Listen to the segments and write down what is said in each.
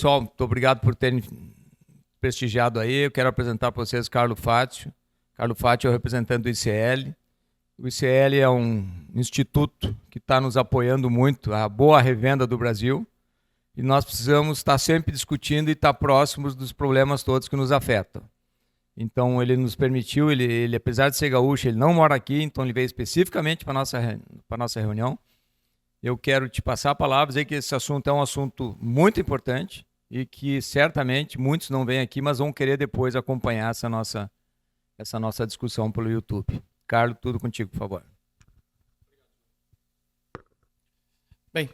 pessoal, muito obrigado por terem prestigiado aí. Eu quero apresentar para vocês Carlo Fátio. Carlo Fátio é o representante do ICL. O ICL é um instituto que está nos apoiando muito, a boa revenda do Brasil. E nós precisamos estar sempre discutindo e estar próximos dos problemas todos que nos afetam. Então, ele nos permitiu, ele apesar de ser gaúcho, ele não mora aqui, então ele veio especificamente para a nossa reunião. Eu quero te passar a palavra, dizer que esse assunto é um assunto muito importante e que certamente muitos não vêm aqui, mas vão querer depois acompanhar essa nossa discussão pelo YouTube. Carlos, tudo contigo, por favor. Bem,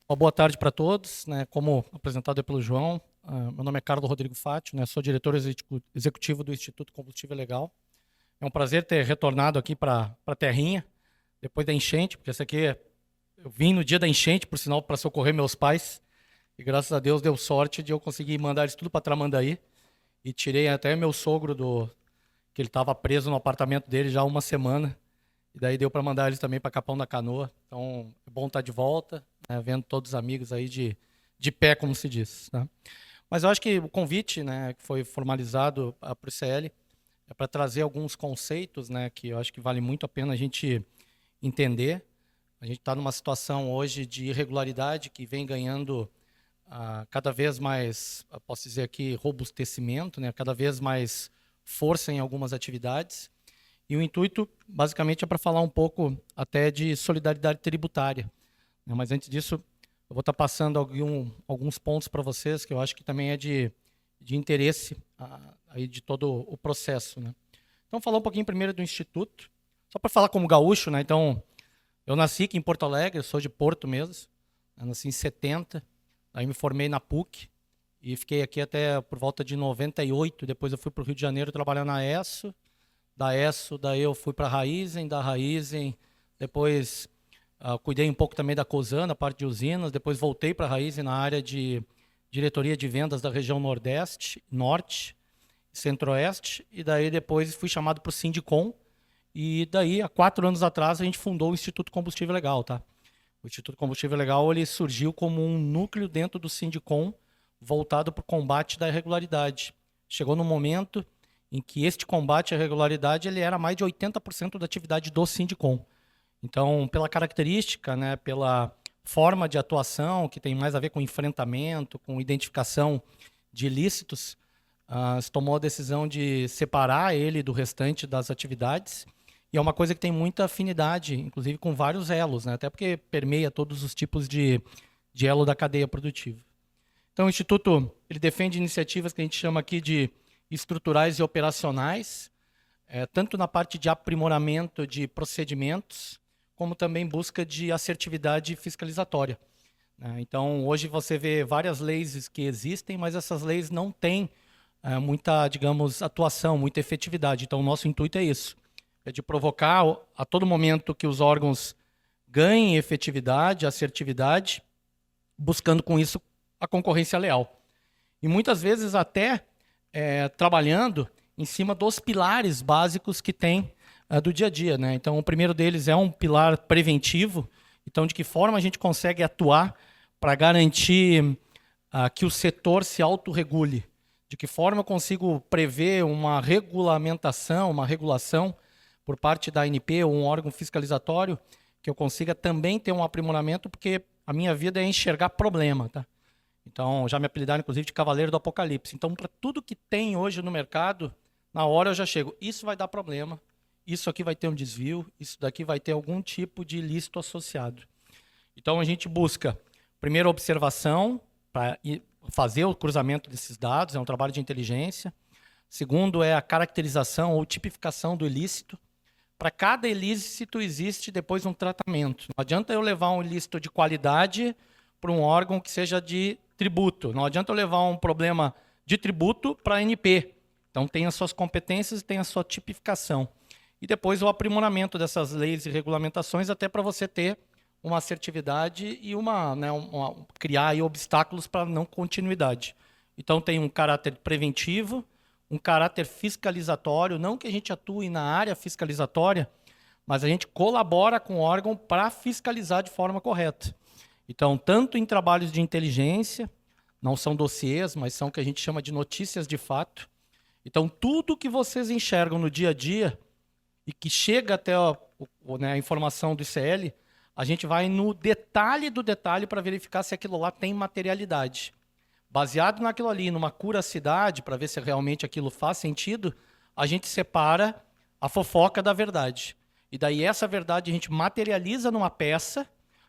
uma boa tarde para todos, né? Como apresentado pelo João, meu nome é Carlos Rodrigo Fátio, né? Sou diretor executivo do Instituto Combustível Legal. É um prazer ter retornado aqui para a terrinha, depois da enchente, porque essa aqui eu vim no dia da enchente, por sinal, para socorrer meus pais, e graças a Deus deu sorte de eu conseguir mandar isso tudo para Tramandaí, e tirei até meu sogro que ele estava preso no apartamento dele já há uma semana, e daí deu para mandar eles também para Capão da Canoa. Então é bom estar de volta, né, vendo todos os amigos aí de pé, como se diz, tá? Mas eu acho que o convite, né, que foi formalizado para o ICL é para trazer alguns conceitos, né, que eu acho que vale muito a pena a gente entender. A gente está numa situação hoje de irregularidade que vem ganhando cada vez mais, posso dizer aqui, robustecimento, né, cada vez mais força em algumas atividades. E o intuito, basicamente, é para falar um pouco até de solidariedade tributária, né? Mas antes disso, eu vou estar passando alguns pontos para vocês que eu acho que também é de interesse aí de todo o processo, né? Então, falar um pouquinho primeiro do Instituto, só para falar como gaúcho, né? Então, eu nasci aqui em Porto Alegre, eu sou de Porto mesmo, eu nasci em 70, aí me formei na PUC e fiquei aqui até por volta de 98, depois eu fui para o Rio de Janeiro trabalhar na ESSO, da ESSO, daí eu fui para a Raízen, da Raízen, depois cuidei um pouco também da Cosan, a parte de usinas, depois voltei para a Raízen na área de diretoria de vendas da região Nordeste, Norte, Centro-Oeste, e daí depois fui chamado para o Sindicom, e daí, há 4 anos atrás, a gente fundou o Instituto Combustível Legal, tá? O Instituto Combustível Legal, ele surgiu como um núcleo dentro do Sindicom, voltado para o combate da irregularidade. Chegou no momento em que este combate à irregularidade ele era mais de 80% da atividade do Sindicom. Então, pela característica, né, pela forma de atuação, que tem mais a ver com enfrentamento, com identificação de ilícitos, se tomou a decisão de separar ele do restante das atividades. E é uma coisa que tem muita afinidade, inclusive com vários elos, né, até porque permeia todos os tipos de elo da cadeia produtiva. Então, o Instituto ele defende iniciativas que a gente chama aqui de estruturais e operacionais, tanto na parte de aprimoramento de procedimentos, como também busca de assertividade fiscalizatória, né? Então, hoje você vê várias leis que existem, mas essas leis não têm muita, digamos, atuação, muita efetividade. Então, o nosso intuito é isso, é de provocar a todo momento que os órgãos ganhem efetividade, assertividade, buscando com isso a concorrência leal. E muitas vezes até trabalhando em cima dos pilares básicos que tem do dia a dia, né? Então, o primeiro deles é um pilar preventivo. Então, de que forma a gente consegue atuar para garantir que o setor se autorregule? De que forma eu consigo prever uma regulamentação, uma regulação por parte da ANP ou um órgão fiscalizatório que eu consiga também ter um aprimoramento, porque a minha vida é enxergar problema, tá? Então, já me apelidaram, inclusive, de Cavaleiro do Apocalipse. Então, para tudo que tem hoje no mercado, na hora eu já chego. Isso vai dar problema, isso aqui vai ter um desvio, isso daqui vai ter algum tipo de ilícito associado. Então, a gente busca, primeiro, a observação, para fazer o cruzamento desses dados, é um trabalho de inteligência. Segundo, é a caracterização ou tipificação do ilícito. Para cada ilícito existe depois um tratamento. Não adianta eu levar um ilícito de qualidade para um órgão que seja de tributo. Não adianta eu levar um problema de tributo para a ANP. Então, tem as suas competências e tem a sua tipificação. E depois o aprimoramento dessas leis e regulamentações até para você ter uma assertividade e criar aí obstáculos para não continuidade. Então, tem um caráter preventivo, um caráter fiscalizatório, não que a gente atue na área fiscalizatória, mas a gente colabora com o órgão para fiscalizar de forma correta. Então, tanto em trabalhos de inteligência, Não são dossiês, mas são o que a gente chama de notícias de fato. Então, tudo que vocês enxergam no dia a dia e que chega até né, a informação do ICL, a gente vai no detalhe do detalhe para verificar se aquilo lá tem materialidade. Baseado naquilo ali, numa curacidade, para ver se realmente aquilo faz sentido, a gente separa a fofoca da verdade. E daí essa verdade a gente materializa numa peça,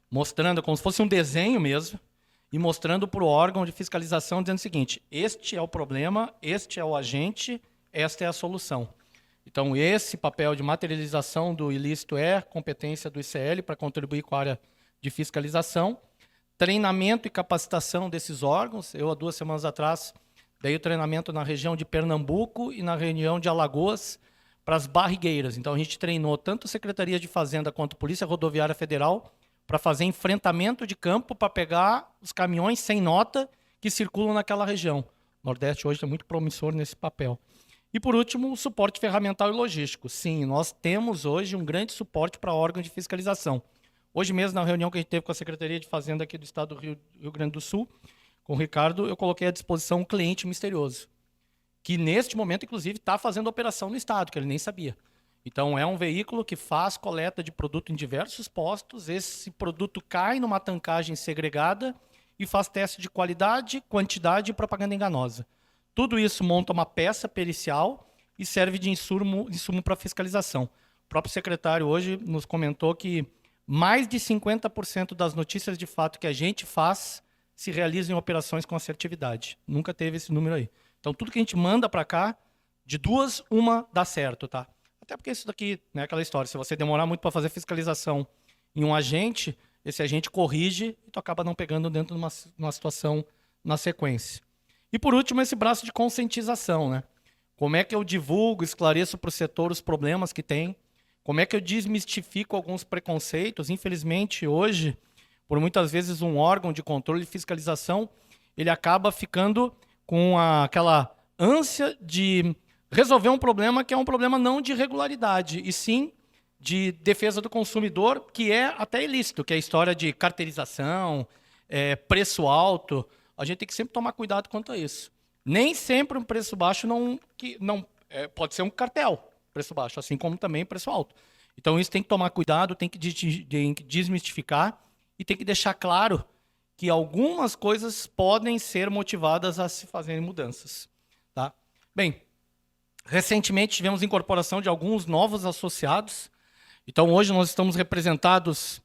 mostrando como se fosse um desenho mesmo, e mostrando para o órgão de fiscalização, dizendo o seguinte: este é o problema, este é o agente, esta é a solução. Então, esse papel de materialização do ilícito é competência do ICL para contribuir com a área de fiscalização. Treinamento e capacitação desses órgãos. Eu, há 2 semanas atrás, dei o treinamento na região de Pernambuco e na região de Alagoas para as barrigueiras. Então, a gente treinou tanto a Secretaria de Fazenda quanto a Polícia Rodoviária Federal para fazer enfrentamento de campo para pegar os caminhões sem nota que circulam naquela região. O Nordeste hoje é muito promissor nesse papel. E, por último, o suporte ferramental e logístico. Sim, nós temos hoje um grande suporte para órgão de fiscalização. Hoje mesmo, na reunião que a gente teve com a Secretaria de Fazenda aqui do Estado do Rio Grande do Sul, com o Ricardo, eu coloquei à disposição um cliente misterioso, que neste momento, inclusive, está fazendo operação no Estado, que ele nem sabia. Então, é um veículo que faz coleta de produto em diversos postos, esse produto cai numa tancagem segregada e faz teste de qualidade, quantidade e propaganda enganosa. Tudo isso monta uma peça pericial e serve de insumo para fiscalização. O próprio secretário hoje nos comentou que mais de 50% das notícias de fato que a gente faz se realizam em operações com assertividade. Nunca teve esse número aí. Então, tudo que a gente manda para cá, de 2, 1 dá certo, tá? Até porque isso daqui, né, aquela história, se você demorar muito para fazer fiscalização em um agente, esse agente corrige e tu acaba não pegando dentro de uma situação na sequência. E, por último, esse braço de conscientização, né? Como é que eu divulgo, esclareço para o setor os problemas que tem? Como é que eu desmistifico alguns preconceitos? Infelizmente, hoje, por muitas vezes, um órgão de controle e fiscalização, ele acaba ficando com aquela ânsia de resolver um problema que é um problema não de irregularidade, e sim de defesa do consumidor, que é até ilícito, que é a história de carteirização, preço alto. A gente tem que sempre tomar cuidado quanto a isso. Nem sempre um preço baixo pode ser um cartel, preço baixo, assim como também preço alto. Então, isso tem que tomar cuidado, tem que desmistificar e tem que deixar claro que algumas coisas podem ser motivadas a se fazerem mudanças. Tá? Bem, recentemente tivemos incorporação de alguns novos associados. Então, hoje nós estamos representados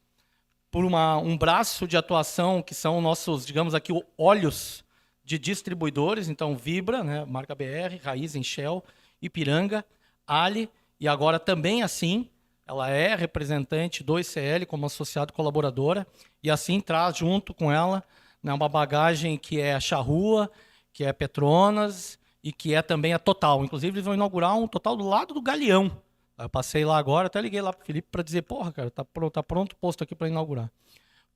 por um braço de atuação que são nossos, digamos aqui, olhos de distribuidores. Então, Vibra, né, marca BR, Raizen, Shell, Ipiranga, Ali, e agora também assim, ela é representante do ICL como associado colaboradora, e assim traz junto com ela, né, uma bagagem que é a Charrua, que é Petronas e que é também a Total. Inclusive, eles vão inaugurar um Total do lado do Galeão. Eu passei lá agora, até liguei lá para o Felipe para dizer, porra, cara, tá pronto o posto aqui para inaugurar.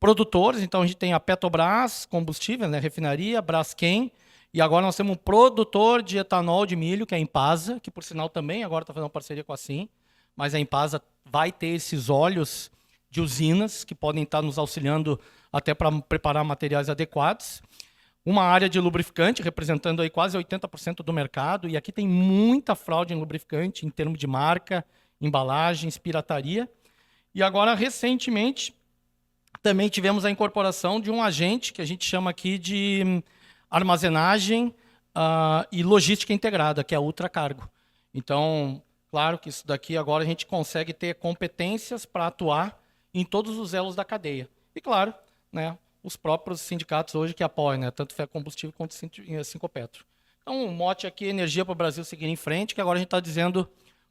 Produtores, então a gente tem a Petrobras, combustível, né, refinaria, Braskem, e agora nós temos um produtor de etanol de milho, que é a Impasa, que por sinal também agora está fazendo uma parceria com a Sim, mas a Impasa vai ter esses olhos de usinas que podem estar nos auxiliando até para preparar materiais adequados. Uma área de lubrificante, representando aí quase 80% do mercado, e aqui tem muita fraude em lubrificante, em termos de marca, embalagens, pirataria. E agora, recentemente, também tivemos a incorporação de um agente que a gente chama aqui de armazenagem e logística integrada, que é a Ultracargo. Então, claro que isso daqui agora a gente consegue ter competências para atuar em todos os elos da cadeia. E, claro, né, os próprios sindicatos hoje que apoiam, né, tanto Fé Combustível quanto Sincopetro. Então, o mote aqui é energia para o Brasil seguir em frente, que agora a gente está dizendo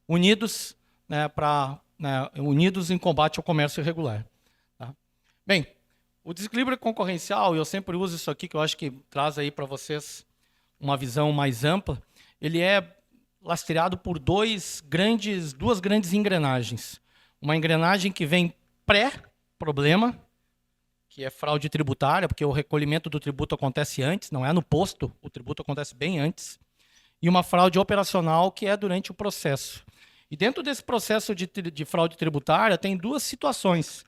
unidos, né, unidos em combate ao comércio irregular. Tá? Bem, o desequilíbrio concorrencial, e eu sempre uso isso aqui, que eu acho que traz aí para vocês uma visão mais ampla, ele é lastreado por duas grandes engrenagens. Uma engrenagem que vem pré-problema, que é fraude tributária, porque o recolhimento do tributo acontece antes, não é no posto, o tributo acontece bem antes. E uma fraude operacional, que é durante o processo. E dentro desse processo de fraude tributária, tem duas situações,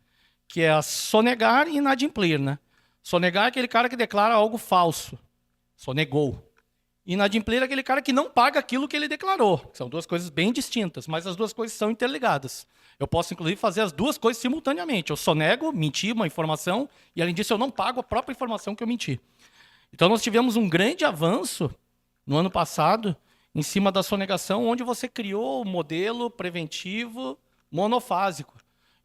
que é a sonegar e inadimplir. Né? Sonegar é aquele cara que declara algo falso. sonegou. Inadimplir é aquele cara que não paga aquilo que ele declarou. São duas coisas bem distintas, mas as duas coisas são interligadas. Eu posso, inclusive, fazer as duas coisas simultaneamente. Eu sonego, mentir uma informação, e além disso eu não pago a própria informação que eu menti. Então nós tivemos um grande avanço no ano passado em cima da sonegação, onde você criou o modelo preventivo monofásico.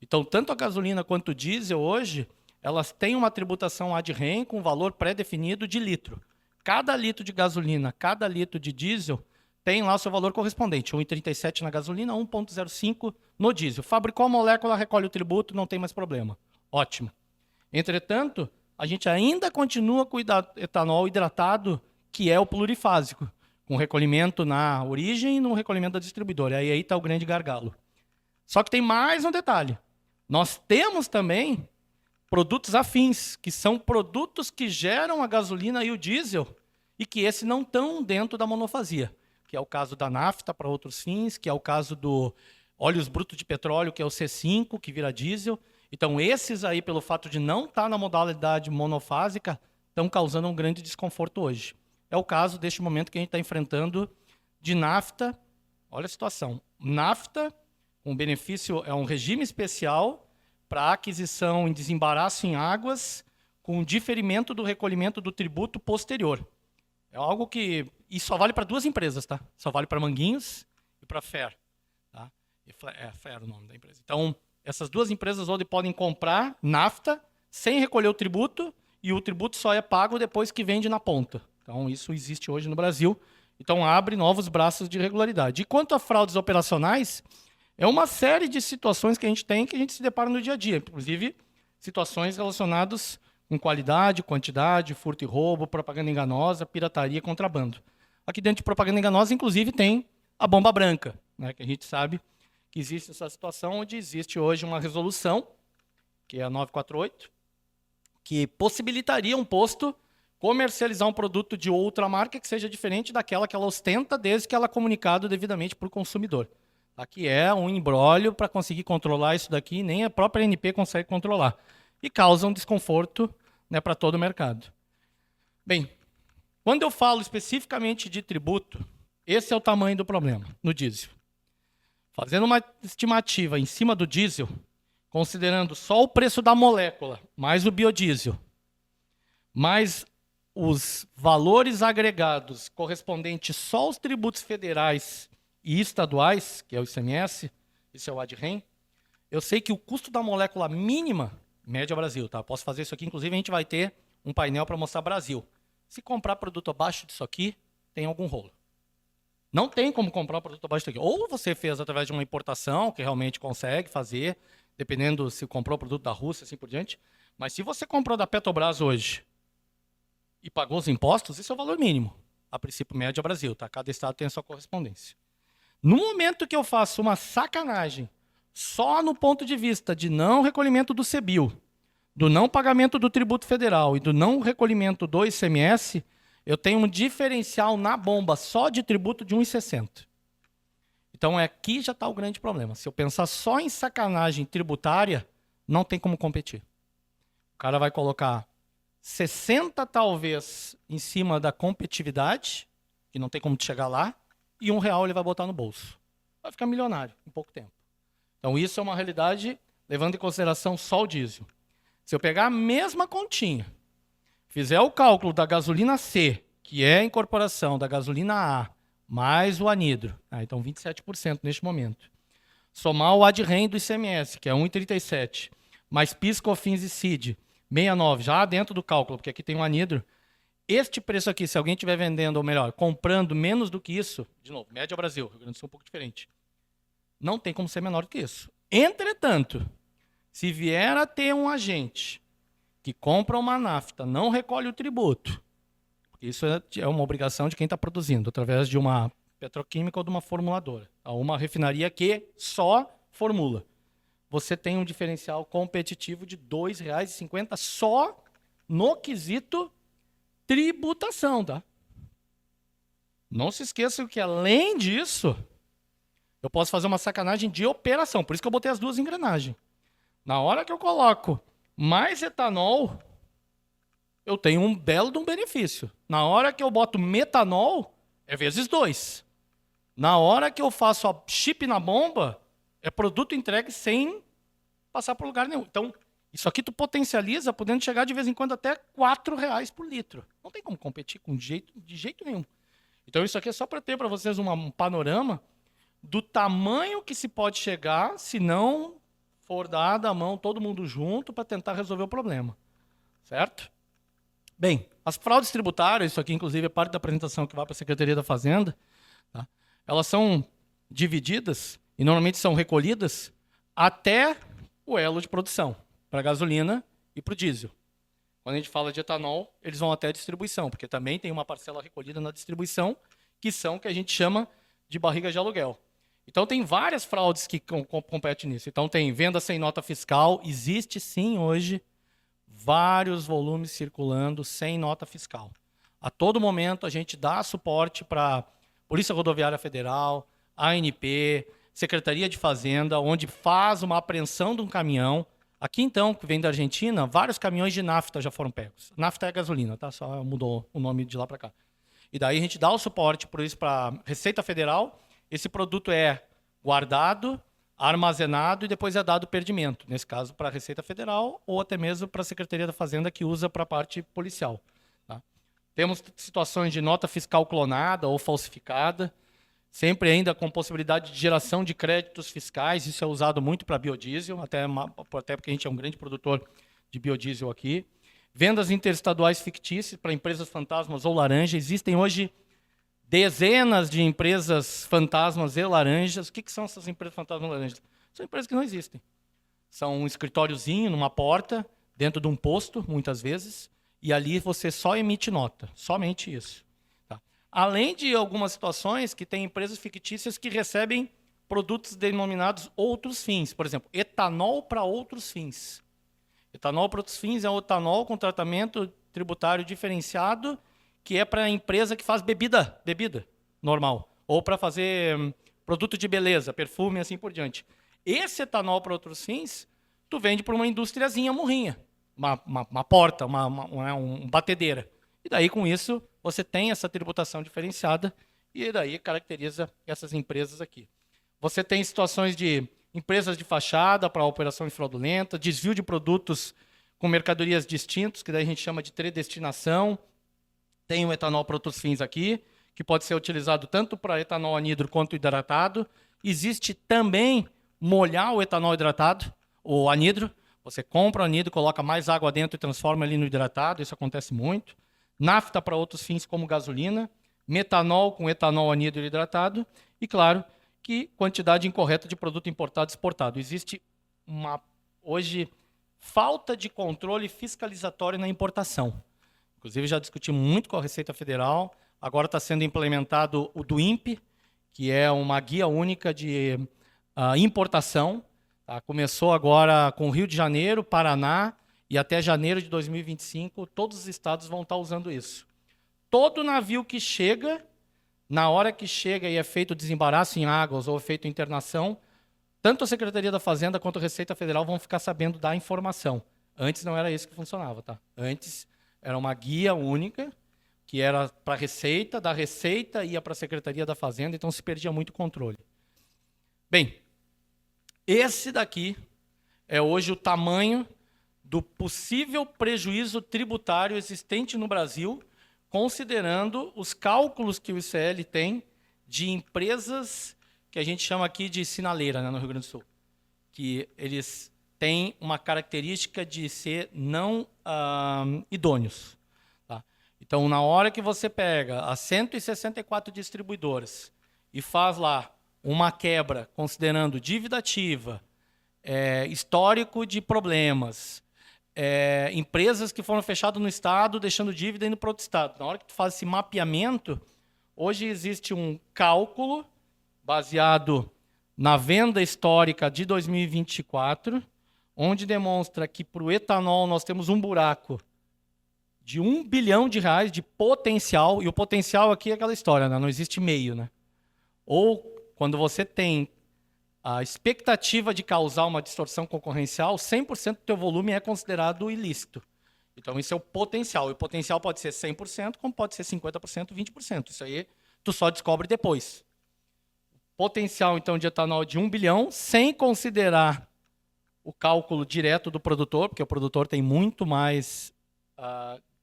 Então, tanto a gasolina quanto o diesel hoje, elas têm uma tributação ad rem com valor pré-definido de litro. Cada litro de gasolina, cada litro de diesel tem lá o seu valor correspondente. 1,37 na gasolina, 1,05 no diesel. Fabricou a molécula, recolhe o tributo, não tem mais problema. Ótimo. Entretanto, a gente ainda continua com o etanol hidratado, que é o plurifásico, com recolhimento na origem e no recolhimento da distribuidora. Aí está o grande gargalo. Só que tem mais um detalhe. Nós temos também produtos afins, que são produtos que geram a gasolina e o diesel, e que esses não estão dentro da monofasia, que é o caso da nafta para outros fins, que é o caso do óleos brutos de petróleo, que é o C5, que vira diesel. Então, esses aí, pelo fato de não estar na modalidade monofásica, estão causando um grande desconforto hoje. É o caso deste momento que a gente está enfrentando de nafta. Olha a situação. Nafta, um benefício, é um regime especial para aquisição em desembaraço em águas, com diferimento do recolhimento do tributo posterior. É algo que... E só vale para duas empresas, tá? Só vale para Manguinhos e para Fer. Tá? É Fer o nome da empresa. Então, essas duas empresas onde podem comprar nafta sem recolher o tributo, e o tributo só é pago depois que vende na ponta. Então, isso existe hoje no Brasil. Então, abre novos braços de regularidade. E quanto a fraudes operacionais, é uma série de situações que a gente tem que a gente se depara no dia a dia. Inclusive, situações relacionadas com qualidade, quantidade, furto e roubo, propaganda enganosa, pirataria e contrabando. Aqui dentro de propaganda enganosa, inclusive, tem a bomba branca, né, que a gente sabe que existe essa situação, onde existe hoje uma resolução, que é a 948, que possibilitaria um posto comercializar um produto de outra marca que seja diferente daquela que ela ostenta, desde que ela é comunicado devidamente para o consumidor. Aqui é um imbróglio para conseguir controlar isso daqui, nem a própria ANP consegue controlar. E causa um desconforto, né, para todo o mercado. Bem, quando eu falo especificamente de tributo, esse é o tamanho do problema no diesel. Fazendo uma estimativa em cima do diesel, considerando só o preço da molécula, mais o biodiesel, mais os valores agregados correspondentes só aos tributos federais e estaduais, que é o ICMS, isso é o ad rem, eu sei que o custo da molécula mínima, média Brasil, tá? Posso fazer isso aqui, inclusive a gente vai ter um painel para mostrar Brasil. Se comprar produto abaixo disso aqui, tem algum rolo. Não tem como comprar um produto abaixo disso aqui. Ou você fez através de uma importação, que realmente consegue fazer, dependendo se comprou produto da Rússia, assim por diante. Mas se você comprou da Petrobras hoje e pagou os impostos, isso é o valor mínimo. A princípio, média Brasil, tá? Cada estado tem a sua correspondência. No momento que eu faço uma sacanagem só no ponto de vista de não recolhimento do CBIL, do não pagamento do tributo federal e do não recolhimento do ICMS, eu tenho um diferencial na bomba só de tributo de 1,60. Então aqui já está o grande problema. Se eu pensar só em sacanagem tributária, não tem como competir. O cara vai colocar 60 talvez em cima da competitividade, que não tem como chegar lá, e R$1 ele vai botar no bolso. Vai ficar milionário em pouco tempo. Então isso é uma realidade, levando em consideração só o diesel. Se eu pegar a mesma continha, fizer o cálculo da gasolina C, que é a incorporação da gasolina A, mais o anidro, então 27% neste momento, somar o ad rem do ICMS, que é 1,37, mais PIS, COFINS e CID, 69, já dentro do cálculo, porque aqui tem um anidro, este preço aqui, se alguém estiver vendendo, ou melhor, comprando menos do que isso, de novo, média Brasil, Rio Grande do Sul é um pouco diferente, não tem como ser menor do que isso. Entretanto, se vier a ter um agente que compra uma nafta, não recolhe o tributo, porque isso é uma obrigação de quem está produzindo, através de uma petroquímica ou de uma formuladora, uma refinaria que só formula. Você tem um diferencial competitivo de R$ 2,50 só no quesito tributação, tá? Não se esqueçam que, além disso, eu posso fazer uma sacanagem de operação. Por isso que eu botei as duas engrenagens. Na hora que eu coloco mais etanol, eu tenho um belo de um benefício. Na hora que eu boto metanol, é vezes 2. Na hora que eu faço a chip na bomba, é produto entregue sem passar por lugar nenhum. Então, isso aqui tu potencializa, podendo chegar de vez em quando até R$ 4 por litro. Não tem como competir de jeito nenhum. Então, isso aqui é só para ter para vocês um panorama do tamanho que se pode chegar se não for dada a mão todo mundo junto para tentar resolver o problema. Certo? Bem, as fraudes tributárias, isso aqui inclusive é parte da apresentação que vai para a Secretaria da Fazenda, tá? Elas são divididas e normalmente são recolhidas até o elo de produção, para a gasolina e para o diesel. Quando a gente fala de etanol, eles vão até a distribuição, porque também tem uma parcela recolhida na distribuição, que são o que a gente chama de barriga de aluguel. Então, tem várias fraudes que competem nisso. Então, tem venda sem nota fiscal. Existe, sim, hoje, vários volumes circulando sem nota fiscal. A todo momento, a gente dá suporte para a Polícia Rodoviária Federal, ANP, Secretaria de Fazenda, onde faz uma apreensão de um caminhão. Aqui, então, que vem da Argentina, vários caminhões de nafta já foram pegos. Nafta é gasolina, tá? Só mudou o nome de lá para cá. E daí a gente dá o suporte por isso para a Receita Federal. Esse produto é guardado, armazenado e depois é dado perdimento. Nesse caso, para a Receita Federal ou até mesmo para a Secretaria da Fazenda, que usa para a parte policial. Tá? Temos situações de nota fiscal clonada ou falsificada, sempre ainda com possibilidade de geração de créditos fiscais. Isso é usado muito para biodiesel, até porque a gente é um grande produtor de biodiesel aqui. Vendas interestaduais fictícias para empresas fantasmas ou laranja. Existem hoje dezenas de empresas fantasmas e laranjas. O que são essas empresas fantasmas e laranjas? São empresas que não existem. São um escritóriozinho numa porta, dentro de um posto, muitas vezes, e ali você só emite nota. Somente isso. Tá? Além de algumas situações que tem empresas fictícias que recebem produtos denominados outros fins. Por exemplo, etanol para outros fins. Etanol para outros fins é o etanol com tratamento tributário diferenciado, que é para a empresa que faz bebida normal, ou para fazer produto de beleza, perfume e assim por diante. Esse etanol para outros fins, tu vende para uma indústriazinha murrinha, uma porta, uma batedeira. E daí, com isso, você tem essa tributação diferenciada e daí caracteriza essas empresas aqui. Você tem situações de empresas de fachada para operações fraudulentas, desvio de produtos com mercadorias distintos, que daí a gente chama de tredestinação. Tem o etanol para outros fins aqui, que pode ser utilizado tanto para etanol anidro quanto hidratado. Existe também molhar o etanol hidratado, o anidro. Você compra o anidro, coloca mais água dentro e transforma ele no hidratado. Isso acontece muito. Nafta para outros fins, como gasolina. Metanol com etanol anidro hidratado. E, claro, que quantidade incorreta de produto importado e exportado. Existe hoje falta de controle fiscalizatório na importação. Inclusive, já discuti muito com a Receita Federal. Agora está sendo implementado o do INPE, que é uma guia única de importação. Tá? Começou agora com Rio de Janeiro, Paraná, e até janeiro de 2025, todos os estados vão estar usando isso. Todo navio que chega, na hora que chega e é feito desembaraço em águas ou é feito internação, tanto a Secretaria da Fazenda quanto a Receita Federal vão ficar sabendo da informação. Antes não era isso que funcionava. Tá? Antes era uma guia única, que era para a Receita, da Receita ia para a Secretaria da Fazenda, então se perdia muito controle. Bem, esse daqui é hoje o tamanho do possível prejuízo tributário existente no Brasil, considerando os cálculos que o ICL tem de empresas que a gente chama aqui de sinaleira, né, no Rio Grande do Sul, que eles têm uma característica de ser não idôneos. Tá? Então, na hora que você pega as 164 distribuidoras e faz lá uma quebra, considerando dívida ativa, histórico de problemas, empresas que foram fechadas no estado, deixando dívida indo para outro estado. Na hora que tu faz esse mapeamento, hoje existe um cálculo baseado na venda histórica de 2024, onde demonstra que para o etanol nós temos um buraco de R$1 bilhão de potencial, e o potencial aqui é aquela história, né? Não existe meio. Né? Ou quando você tem a expectativa de causar uma distorção concorrencial, 100% do teu volume é considerado ilícito. Então, isso é o potencial. E o potencial pode ser 100%, como pode ser 50%, 20%. Isso aí tu só descobre depois. Potencial, então, de etanol de 1 bilhão, sem considerar o cálculo direto do produtor, porque o produtor tem muito mais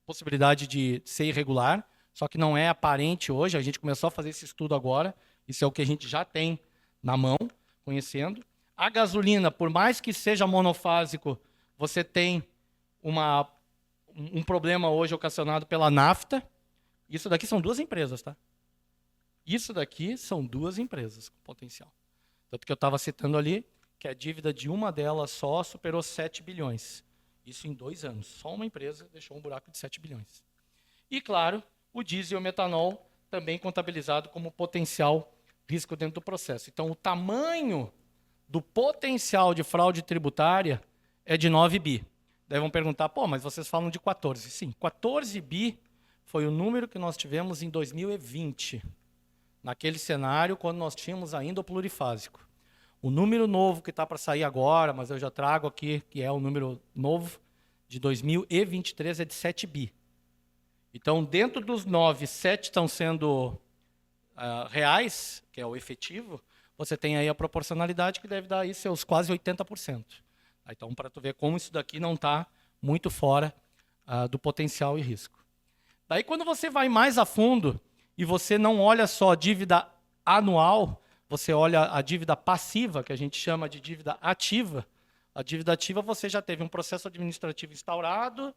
possibilidade de ser irregular, só que não é aparente hoje. A gente começou a fazer esse estudo agora. Isso é o que a gente já tem na mão, conhecendo. A gasolina, por mais que seja monofásico, você tem um problema hoje ocasionado pela nafta. Isso daqui são 2 empresas, tá? Isso daqui são 2 empresas com potencial. Tanto que eu estava citando ali que a dívida de uma delas só superou 7 bilhões. Isso em 2 anos. Só uma empresa deixou um buraco de 7 bilhões. E, claro, o diesel e o metanol também contabilizado como potencial risco dentro do processo. Então, o tamanho do potencial de fraude tributária é de 9 bi. Daí vão perguntar, pô, mas vocês falam de 14. Sim, 14 bi foi o número que nós tivemos em 2020. Naquele cenário, quando nós tínhamos ainda o plurifásico. O número novo que está para sair agora, mas eu já trago aqui, que é o número novo, de 2023, é de 7 bi. Então, dentro dos 9, 7 estão sendo reais, que é o efetivo, você tem aí a proporcionalidade que deve dar aí seus quase 80%. Então, para tu ver como isso daqui não está muito fora do potencial e risco. Daí, quando você vai mais a fundo e você não olha só a dívida anual, você olha a dívida passiva, que a gente chama de dívida ativa. A dívida ativa, você já teve um processo administrativo instaurado,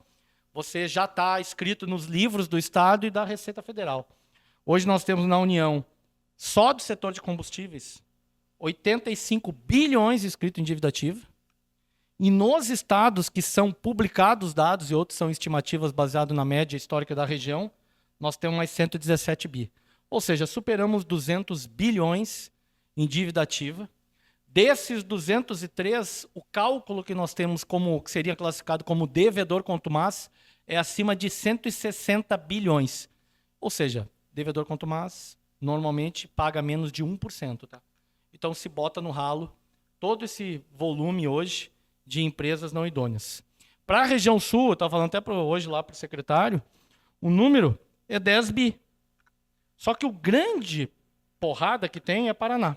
você já está escrito nos livros do Estado e da Receita Federal. Hoje nós temos na União, só do setor de combustíveis, 85 bilhões escrito em dívida ativa. E nos estados que são publicados dados, e outros são estimativas baseadas na média histórica da região, nós temos mais 117 bi. Ou seja, superamos 200 bilhões em dívida ativa. Desses 203, o cálculo que nós temos que seria classificado como devedor contumaz é acima de 160 bilhões. Ou seja, devedor contumaz normalmente paga menos de 1%. Tá? Então se bota no ralo todo esse volume hoje de empresas não idôneas. Para a região sul, eu estava falando até hoje lá para o secretário, o número é 10 bi. Só que o grande porrada que tem é Paraná.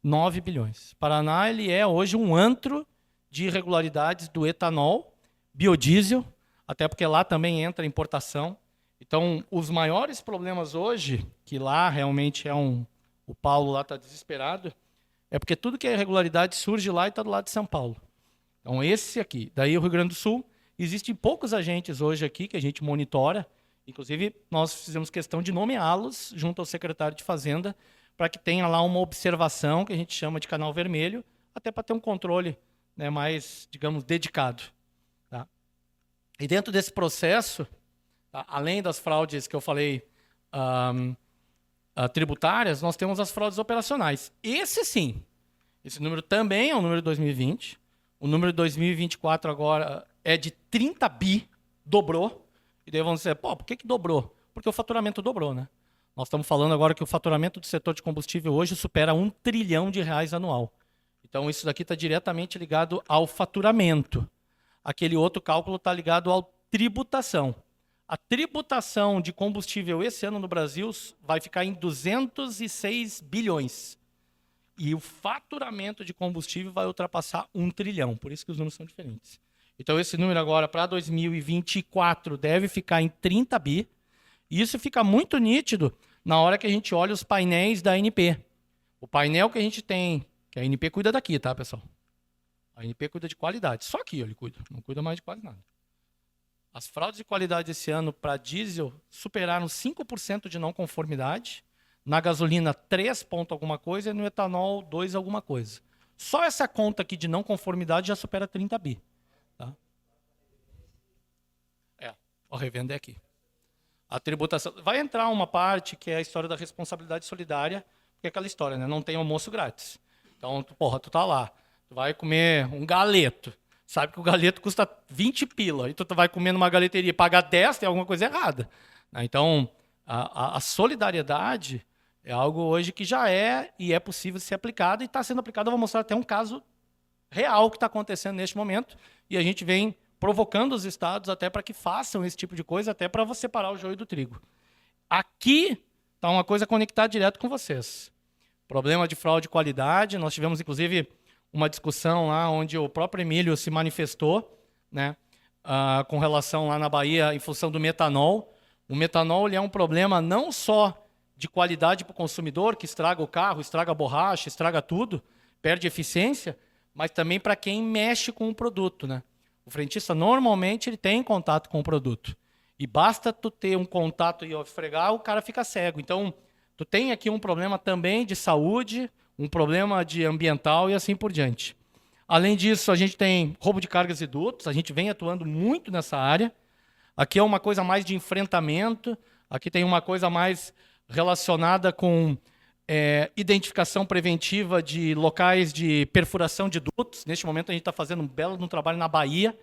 9 bilhões. Paraná ele é hoje um antro de irregularidades do etanol, biodiesel, até porque lá também entra importação. Então, os maiores problemas hoje, que lá realmente é o Paulo lá está desesperado, é porque tudo que é irregularidade surge lá e está do lado de São Paulo. Então, esse aqui. Daí, o Rio Grande do Sul, existem poucos agentes hoje aqui que a gente monitora. Inclusive, nós fizemos questão de nomeá-los junto ao secretário de Fazenda para que tenha lá uma observação que a gente chama de canal vermelho, até para ter um controle, né, mais, digamos, dedicado. Tá? E dentro desse processo, tá, além das fraudes que eu falei tributárias, nós temos as fraudes operacionais. Esse sim, esse número também é o número de 2020. O número de 2024 agora é de 30 bi, dobrou. E daí vão dizer, pô, por que dobrou? Porque o faturamento dobrou, né? Nós estamos falando agora que o faturamento do setor de combustível hoje supera R$1 trilhão anual. Então, isso daqui está diretamente ligado ao faturamento. Aquele outro cálculo está ligado à tributação. A tributação de combustível esse ano no Brasil vai ficar em 206 bilhões. E o faturamento de combustível vai ultrapassar 1 trilhão. Por isso que os números são diferentes. Então, esse número agora, para 2024, deve ficar em 30 bi. E isso fica muito nítido na hora que a gente olha os painéis da ANP. O painel que a gente tem, que a ANP cuida daqui, tá, pessoal? A ANP cuida de qualidade. Só aqui ele cuida, não cuida mais de quase nada. As fraudes de qualidade esse ano para diesel superaram 5% de não conformidade. Na gasolina, 3 ponto alguma coisa, e no etanol, 2 alguma coisa. Só essa conta aqui de não conformidade já supera 30 bi. Tá? O revenda é aqui. A tributação. Vai entrar uma parte que é a história da responsabilidade solidária, porque é aquela história, né? Não tem almoço grátis. Então, tu tá lá, tu vai comer um galeto. Sabe que o galeto custa 20 pila, e tu vai comer numa galeteria e pagar 10, tem alguma coisa errada. Então, a solidariedade é algo hoje que já é e é possível ser aplicado, e está sendo aplicado. Eu vou mostrar até um caso real que está acontecendo neste momento, e a gente vem provocando os estados até para que façam esse tipo de coisa, até para você separar o joio do trigo. Aqui está uma coisa conectada direto com vocês. Problema de fraude de qualidade. Nós tivemos, inclusive, uma discussão lá onde o próprio Emílio se manifestou, né, com relação lá na Bahia, em função do metanol. O metanol ele é um problema não só de qualidade para o consumidor, que estraga o carro, estraga a borracha, estraga tudo, perde eficiência, mas também para quem mexe com o produto, né? O frentista, normalmente, ele tem contato com o produto. E basta tu ter um contato e esfregar, o cara fica cego. Então, tu tem aqui um problema também de saúde, um problema de ambiental e assim por diante. Além disso, a gente tem roubo de cargas e dutos, a gente vem atuando muito nessa área. Aqui é uma coisa mais de enfrentamento, aqui tem uma coisa mais relacionada com identificação preventiva de locais de perfuração de dutos. Neste momento, a gente está fazendo um belo trabalho na Bahia.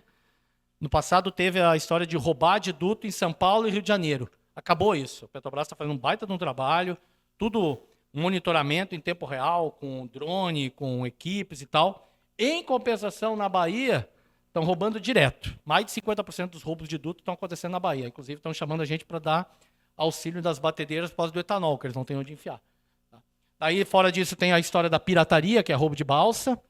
No passado, teve a história de roubar de duto em São Paulo e Rio de Janeiro. Acabou isso. A Petrobras está fazendo um baita de um trabalho, tudo monitoramento em tempo real, com drone, com equipes e tal. Em compensação, na Bahia, estão roubando direto. Mais de 50% dos roubos de duto estão acontecendo na Bahia. Inclusive, estão chamando a gente para dar auxílio das batedeiras por causa do etanol, que eles não têm onde enfiar. Aí, fora disso, tem a história da pirataria, que é roubo de balsa.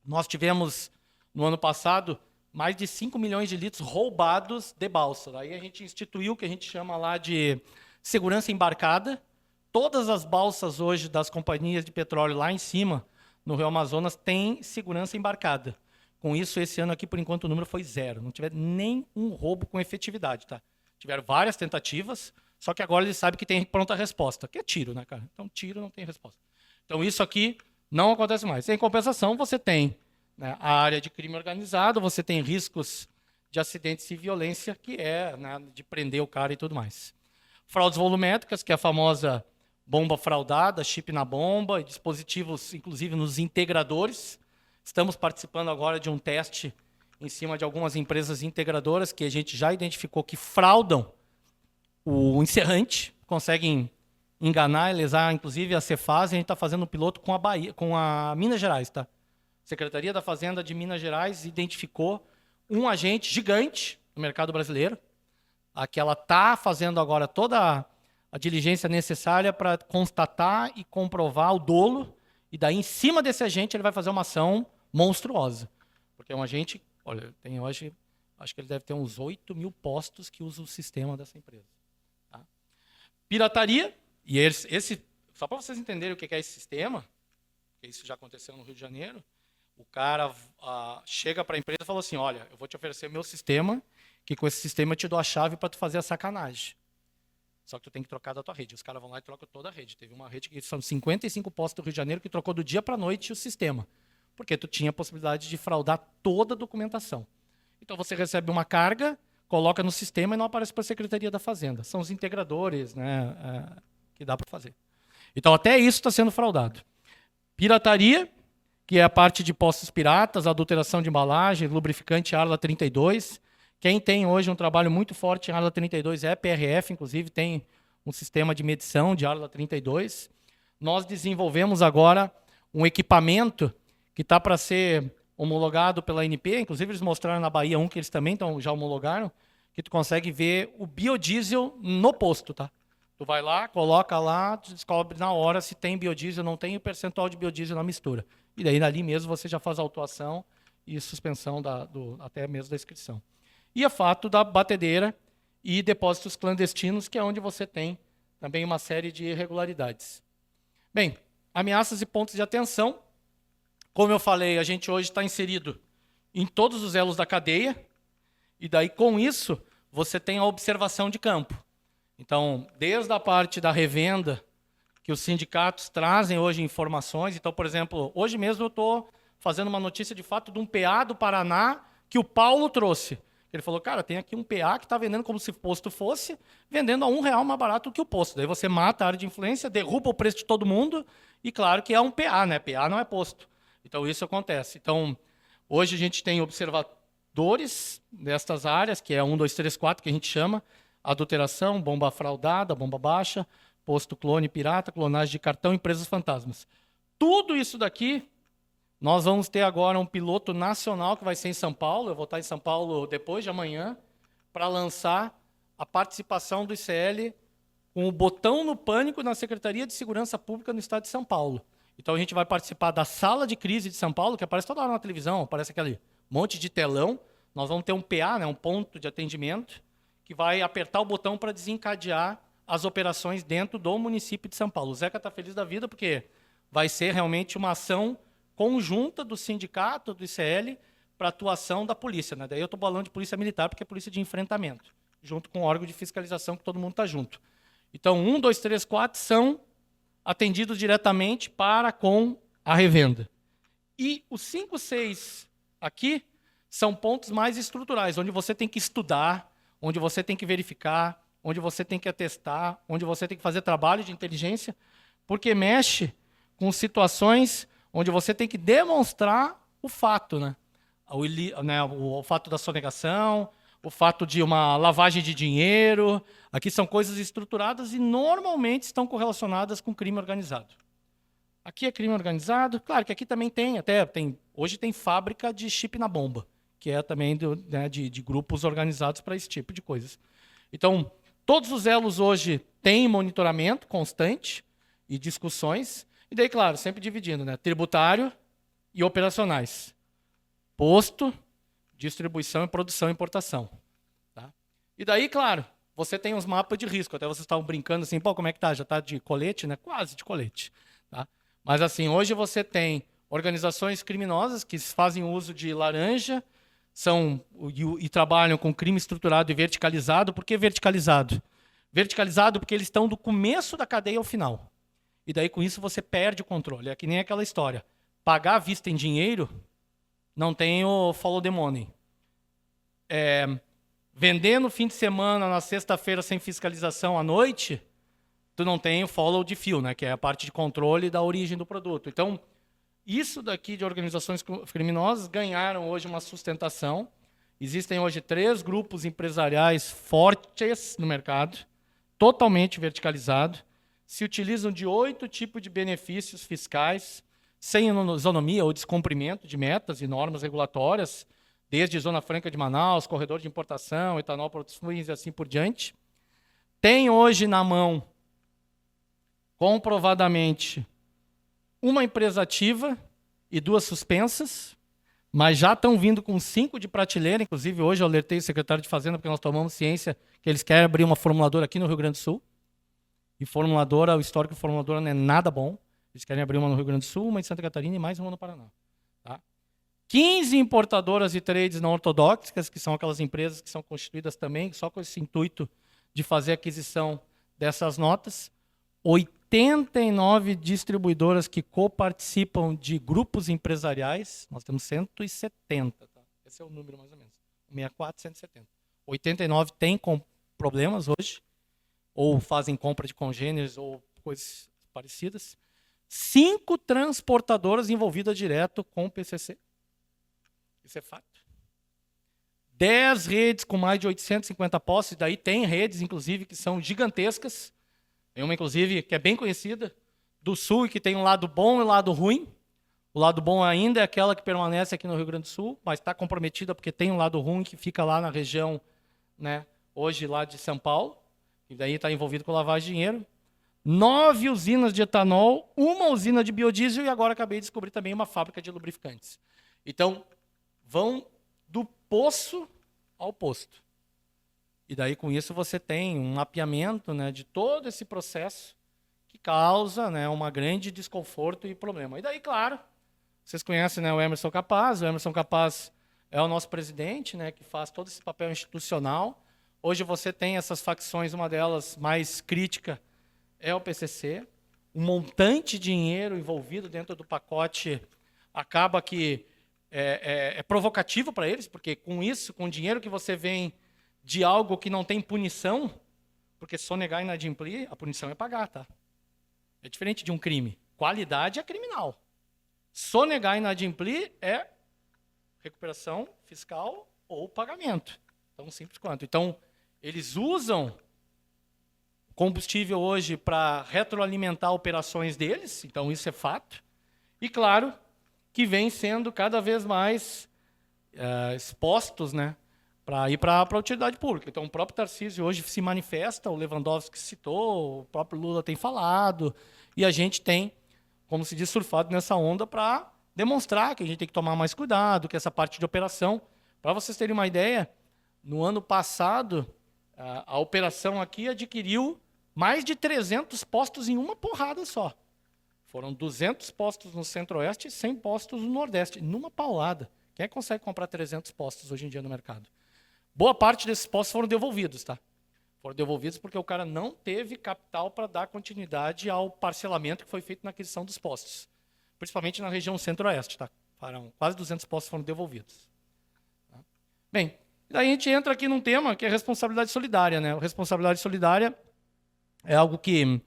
Nós tivemos, no ano passado, mais de 5 milhões de litros roubados de balsa. Aí a gente instituiu o que a gente chama lá de segurança embarcada. Todas as balsas hoje das companhias de petróleo lá em cima, no Rio Amazonas, têm segurança embarcada. Com isso, esse ano aqui, por enquanto, o número foi 0. Não tiver nenhum roubo com efetividade, tá? Tiveram várias tentativas, só que agora eles sabem que tem pronta resposta, que é tiro, né, cara? Então, tiro não tem resposta. Então, isso aqui não acontece mais. Em compensação, você tem, né, a área de crime organizado, você tem riscos de acidentes e violência, que é, né, de prender o cara e tudo mais. Fraudes volumétricas, que é a famosa bomba fraudada, chip na bomba, e dispositivos, inclusive, nos integradores. Estamos participando agora de um teste em cima de algumas empresas integradoras que a gente já identificou que fraudam o encerrante, conseguem enganar e lesar, inclusive, a Cefaz. A gente está fazendo um piloto com a Bahia, com a Minas Gerais, tá? Secretaria da Fazenda de Minas Gerais identificou um agente gigante no mercado brasileiro, a que ela está fazendo agora toda a diligência necessária para constatar e comprovar o dolo, e daí, em cima desse agente, ele vai fazer uma ação monstruosa. Porque é um agente, olha, tem hoje, acho que ele deve ter uns 8 mil postos que usam o sistema dessa empresa. Tá? Pirataria, e esse só para vocês entenderem o que é esse sistema, porque isso já aconteceu no Rio de Janeiro, o cara chega para a empresa e fala assim, olha, eu vou te oferecer o meu sistema, que com esse sistema eu te dou a chave para tu fazer a sacanagem. Só que tu tem que trocar da tua rede. Os caras vão lá e trocam toda a rede. Teve uma rede que são 55 postos do Rio de Janeiro que trocou do dia para a noite o sistema. Porque tu tinha a possibilidade de fraudar toda a documentação. Então você recebe uma carga, coloca no sistema e não aparece para a Secretaria da Fazenda. São os integradores, né, que dá para fazer. Então até isso está sendo fraudado. Pirataria, que é a parte de postos piratas, adulteração de embalagem, lubrificante Arla 32. Quem tem hoje um trabalho muito forte em Arla 32 é PRF, inclusive tem um sistema de medição de Arla 32. Nós desenvolvemos agora um equipamento que está para ser homologado pela ANP, inclusive eles mostraram na Bahia que eles também já homologaram, que tu consegue ver o biodiesel no posto, tá? Tu vai lá, coloca lá, descobre na hora se tem biodiesel, não tem o percentual de biodiesel na mistura. E daí, ali mesmo, você já faz a autuação e suspensão até mesmo da inscrição. E o fato da batedeira e depósitos clandestinos, que é onde você tem também uma série de irregularidades. Bem, ameaças e pontos de atenção. Como eu falei, a gente hoje está inserido em todos os elos da cadeia, e daí, com isso, você tem a observação de campo. Então, desde a parte da revenda, que os sindicatos trazem hoje informações. Então, por exemplo, hoje mesmo eu estou fazendo uma notícia de fato de um PA do Paraná que o Paulo trouxe. Ele falou, cara, tem aqui um PA que está vendendo como se o posto fosse, vendendo a R$1 mais barato que o posto. Daí você mata a área de influência, derruba o preço de todo mundo, e claro que é um PA, né? PA não é posto. Então isso acontece. Então, hoje a gente tem observadores destas áreas, que é 1, 2, 3, 4, que a gente chama, adulteração, bomba fraudada, bomba baixa, posto clone pirata, clonagem de cartão, empresas fantasmas. Tudo isso daqui Nós vamos ter agora um piloto nacional que vai ser em São Paulo. Eu vou estar em São Paulo depois de amanhã para lançar a participação do ICL com o botão no pânico na Secretaria de Segurança Pública no estado de São Paulo. Então, a gente vai participar da sala de crise de São Paulo, que aparece toda hora na televisão, aparece aquele monte de telão. Nós vamos ter um PA, né, um ponto de atendimento, que vai apertar o botão para desencadear as operações dentro do município de São Paulo. O Zeca está feliz da vida porque vai ser realmente uma ação conjunta do sindicato, do ICL, para atuação da polícia. Né? Daí eu estou falando de polícia militar, porque é polícia de enfrentamento, junto com o órgão de fiscalização, que todo mundo está junto. Então, 1, 2, 3, 4 são atendidos diretamente para com a revenda. E os 5, 6 aqui são pontos mais estruturais, onde você tem que estudar, onde você tem que verificar, onde você tem que atestar, onde você tem que fazer trabalho de inteligência, porque mexe com situações onde você tem que demonstrar o fato, né? O fato da sonegação, o fato de uma lavagem de dinheiro. Aqui são coisas estruturadas e normalmente estão correlacionadas com crime organizado. Aqui é crime organizado. Claro que aqui também hoje tem fábrica de chip na bomba, que é também de grupos organizados para esse tipo de coisas. Então, todos os elos hoje têm monitoramento constante e discussões. E daí, claro, sempre dividindo, né? Tributário e operacionais. Posto, distribuição, produção e importação. Tá? E daí, claro, você tem uns mapas de risco. Até vocês estavam brincando assim, pô, como é que tá? Já está de colete, né? Quase de colete. Tá? Mas assim, hoje você tem organizações criminosas que fazem uso de laranja e trabalham com crime estruturado e verticalizado. Por que verticalizado? Verticalizado porque eles estão do começo da cadeia ao final. E daí, com isso, você perde o controle. É que nem aquela história. Pagar à vista em dinheiro, não tem o follow the money. Vender no fim de semana, na sexta-feira, sem fiscalização à noite, tu não tem o follow de fio, né? Que é a parte de controle da origem do produto. Então, isso daqui de organizações criminosas ganharam hoje uma sustentação. Existem hoje 3 grupos empresariais fortes no mercado, totalmente verticalizado. Se utilizam de 8 tipos de benefícios fiscais, sem isonomia ou descumprimento de metas e normas regulatórias, desde Zona Franca de Manaus, corredor de importação, etanol para outros fins e assim por diante. Tem hoje na mão, comprovadamente, uma empresa ativa e 2 suspensas, mas já estão vindo com 5 de prateleira. Inclusive, hoje eu alertei o secretário de Fazenda, porque nós tomamos ciência que eles querem abrir uma formuladora aqui no Rio Grande do Sul. E formuladora, o histórico de formuladora não é nada bom. Eles querem abrir uma no Rio Grande do Sul, uma em Santa Catarina e mais uma no Paraná. Tá? 15 importadoras e trades não ortodoxas, que são aquelas empresas que são constituídas também só com esse intuito de fazer aquisição dessas notas. 89 distribuidoras que coparticipam de grupos empresariais. Nós temos 170. Tá? Esse é o número mais ou menos. 64, 170. 89 têm problemas hoje, ou fazem compra de congêneres ou coisas parecidas. 5 transportadoras envolvidas direto com o PCC. Isso é fato. 10 redes com mais de 850 postos. Daí tem redes, inclusive, que são gigantescas. Tem uma, inclusive, que é bem conhecida, do Sul, e que tem um lado bom e um lado ruim. O lado bom ainda é aquela que permanece aqui no Rio Grande do Sul, mas está comprometida porque tem um lado ruim que fica lá na região, né, hoje lá de São Paulo. E daí está envolvido com lavagem de dinheiro. 9 usinas de etanol, uma usina de biodiesel e agora acabei de descobrir também uma fábrica de lubrificantes. Então, vão do poço ao posto. E daí, com isso, você tem um mapeamento, né, de todo esse processo que causa, né, uma grande desconforto e problema. E daí, claro, vocês conhecem, né, o Emerson Capaz. O Emerson Capaz é o nosso presidente, né, que faz todo esse papel institucional. Hoje você tem essas facções, uma delas mais crítica é o PCC. Um montante de dinheiro envolvido dentro do pacote acaba que é provocativo para eles, porque com isso, com o dinheiro que você vem de algo que não tem punição, porque sonegar e inadimplir, a punição é pagar, tá? É diferente de um crime. Qualidade é criminal. Sonegar e inadimplir é recuperação fiscal ou pagamento. Tão simples quanto. Então, eles usam combustível hoje para retroalimentar operações deles, então isso é fato. E claro que vêm sendo cada vez mais expostos, né, para ir para a utilidade pública. Então, o próprio Tarcísio hoje se manifesta, o Lewandowski citou, o próprio Lula tem falado, e a gente tem, como se diz, surfado nessa onda para demonstrar que a gente tem que tomar mais cuidado, que essa parte de operação... Para vocês terem uma ideia, no ano passado, a operação aqui adquiriu mais de 300 postos em uma porrada só. Foram 200 postos no Centro-Oeste e 100 postos no Nordeste, numa paulada. Quem é que consegue comprar 300 postos hoje em dia no mercado? Boa parte desses postos foram devolvidos, tá? Foram devolvidos porque o cara não teve capital para dar continuidade ao parcelamento que foi feito na aquisição dos postos. Principalmente na região Centro-Oeste, tá? Quase 200 postos foram devolvidos. Bem, daí a gente entra aqui num tema que é responsabilidade solidária, né? A responsabilidade solidária é algo que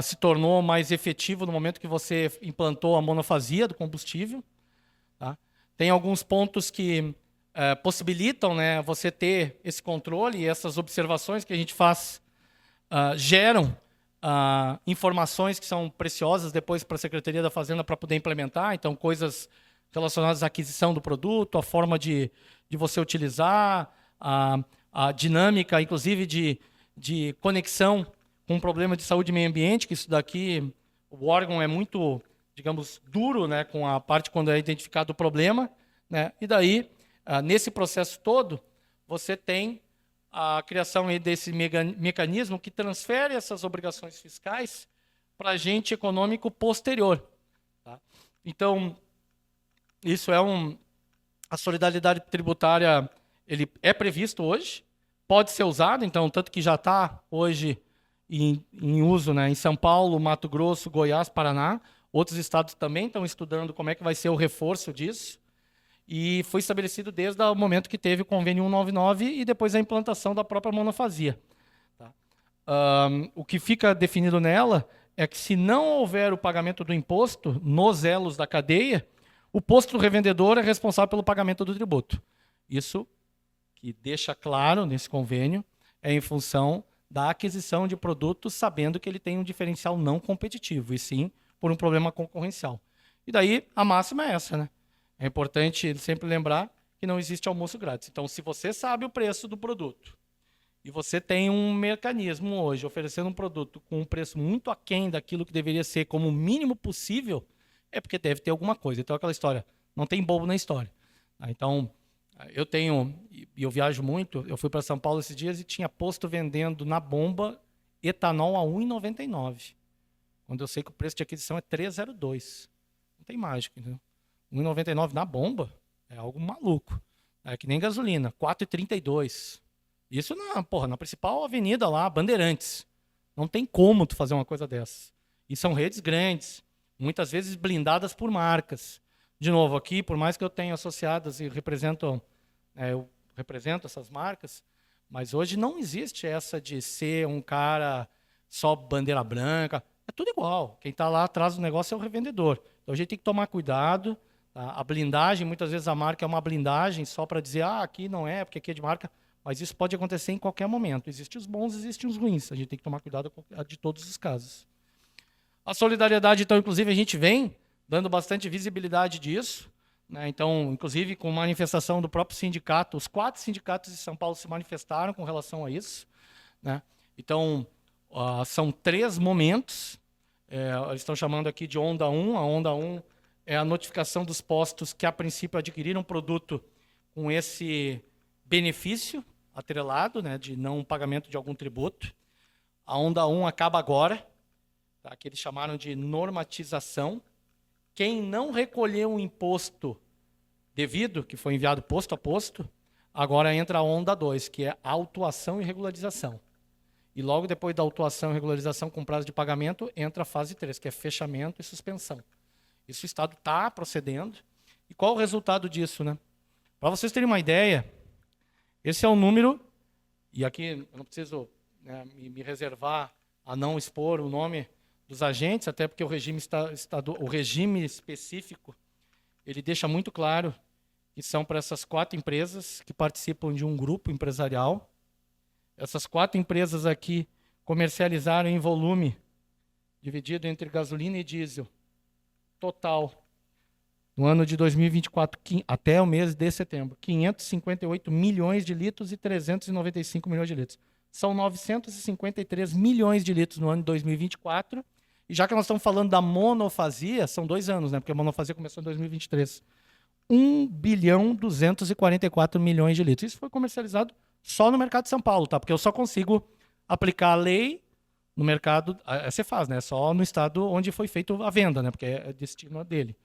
se tornou mais efetivo no momento que você implantou a monofasia do combustível. Tá? Tem alguns pontos que possibilitam, né, você ter esse controle, e essas observações que a gente faz geram informações que são preciosas depois para a Secretaria da Fazenda para poder implementar. Então, coisas relacionadas à aquisição do produto, a forma de você utilizar, a dinâmica, inclusive, de conexão com um problema de saúde e meio ambiente, que isso daqui, o órgão é muito, digamos, duro, né, com a parte quando é identificado o problema, né, e daí, nesse processo todo, você tem a criação desse mecanismo que transfere essas obrigações fiscais para agente econômico posterior. Tá? Então, isso é a solidariedade tributária, ele é previsto hoje, pode ser usado, então, tanto que já está hoje em uso, né, em São Paulo, Mato Grosso, Goiás, Paraná. Outros estados também estão estudando como é que vai ser o reforço disso. E foi estabelecido desde o momento que teve o convênio 199 e depois a implantação da própria monofasia. Tá? O que fica definido nela é que, se não houver o pagamento do imposto nos elos da cadeia, o posto revendedor é responsável pelo pagamento do tributo. Isso que deixa claro nesse convênio é em função da aquisição de produtos, sabendo que ele tem um diferencial não competitivo, e sim por um problema concorrencial. E daí a máxima é essa, né? É importante sempre lembrar que não existe almoço grátis. Então, se você sabe o preço do produto e você tem um mecanismo hoje oferecendo um produto com um preço muito aquém daquilo que deveria ser como o mínimo possível, é porque deve ter alguma coisa. Então, aquela história, não tem bobo na história. Então, eu tenho, e eu viajo muito, eu fui para São Paulo esses dias e tinha posto vendendo na bomba etanol a R$ 1,99. Quando eu sei que o preço de aquisição é R$ 3,02. Não tem mágica, entendeu? R$ 1,99 na bomba é algo maluco. É que nem gasolina, R$ 4,32. Isso na principal avenida lá, Bandeirantes. Não tem como tu fazer uma coisa dessa. E são redes grandes, muitas vezes blindadas por marcas. De novo, aqui, por mais que eu tenha associadas e eu represento essas marcas, mas hoje não existe essa de ser um cara só bandeira branca. É tudo igual. Quem está lá atrás do negócio é o revendedor. Então a gente tem que tomar cuidado. Tá? A blindagem, muitas vezes a marca é uma blindagem só para dizer, aqui não é, porque aqui é de marca. Mas isso pode acontecer em qualquer momento. Existem os bons, existem os ruins. A gente tem que tomar cuidado de todos os casos. A solidariedade, então, inclusive, a gente vem dando bastante visibilidade disso. Né? Então, inclusive, com manifestação do próprio sindicato, os 4 sindicatos de São Paulo se manifestaram com relação a isso. Né? Então, são 3 momentos. Eles estão chamando aqui de onda 1. A onda 1 é a notificação dos postos que, a princípio, adquiriram um produto com esse benefício atrelado, né, de não pagamento de algum tributo. A onda 1 acaba agora, tá, que eles chamaram de normatização. Quem não recolheu o imposto devido, que foi enviado posto a posto, agora entra a onda 2, que é autuação e regularização. E logo depois da autuação e regularização com prazo de pagamento, entra a fase 3, que é fechamento e suspensão. Isso o Estado está procedendo. E qual o resultado disso, né? Para vocês terem uma ideia, esse é o número, e aqui eu não preciso, né, me reservar a não expor o nome dos agentes, até porque o regime específico, ele deixa muito claro que são para essas 4 empresas que participam de um grupo empresarial. Essas 4 empresas aqui comercializaram em volume, dividido entre gasolina e diesel, total, No ano de 2024, até o mês de setembro, 558 milhões de litros e 395 milhões de litros. São 953 milhões de litros no ano de 2024. E já que nós estamos falando da monofasia, são 2 anos, né? Porque a monofasia começou em 2023. 1 bilhão 244 milhões de litros. Isso foi comercializado só no mercado de São Paulo, tá? Porque eu só consigo aplicar a lei no mercado, você faz, né? Só no estado onde foi feita a venda, né? Porque é destino dele.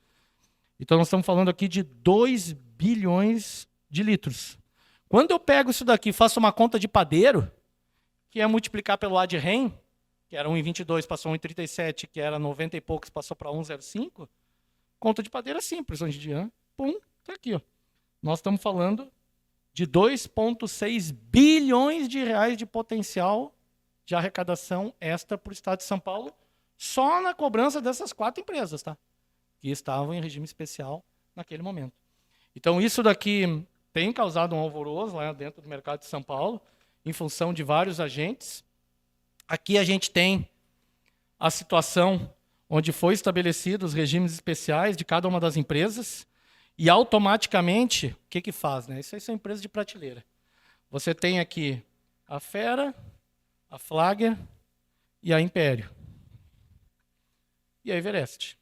Então, nós estamos falando aqui de 2 bilhões de litros. Quando eu pego isso daqui e faço uma conta de padeiro, que é multiplicar pelo A de REN, que era 1,22, passou 1,37, que era 90 e poucos, passou para 1,05, conta de padeiro é simples hoje em dia. Né? Pum, tá aqui. Ó. Nós estamos falando de 2,6 bilhões de reais de potencial de arrecadação extra para o Estado de São Paulo, só na cobrança dessas 4 empresas, tá? Que estavam em regime especial naquele momento. Então, isso daqui tem causado um alvoroço lá dentro do mercado de São Paulo, em função de vários agentes. Aqui a gente tem a situação onde foi estabelecidos os regimes especiais de cada uma das empresas e automaticamente, o que faz? Né? Isso aí são empresas de prateleira. Você tem aqui a Fera, a Flagger e a Império. E a Everest.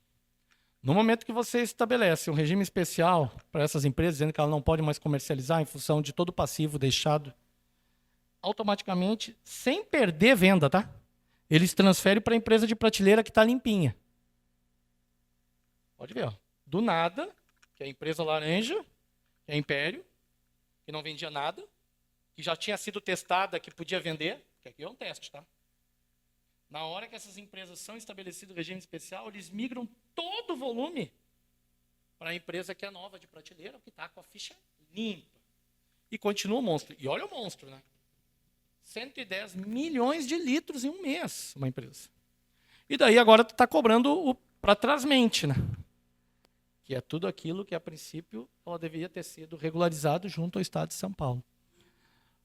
No momento que você estabelece um regime especial para essas empresas, dizendo que ela não pode mais comercializar em função de todo o passivo deixado, automaticamente, sem perder venda, tá? Eles transferem para a empresa de prateleira que está limpinha. Pode ver, ó. Do nada, que é a empresa laranja, que é a Império, que não vendia nada, que já tinha sido testada, que podia vender, que aqui é um teste, tá? Na hora que essas empresas são estabelecidas em regime especial, eles migram todo o volume para a empresa que é nova de prateleira, que está com a ficha limpa. E continua o monstro. E olha o monstro, né? 110 milhões de litros em um mês, uma empresa. E daí agora tu está cobrando para trasmente, né? Que é tudo aquilo que, a princípio, ela deveria ter sido regularizado junto ao Estado de São Paulo.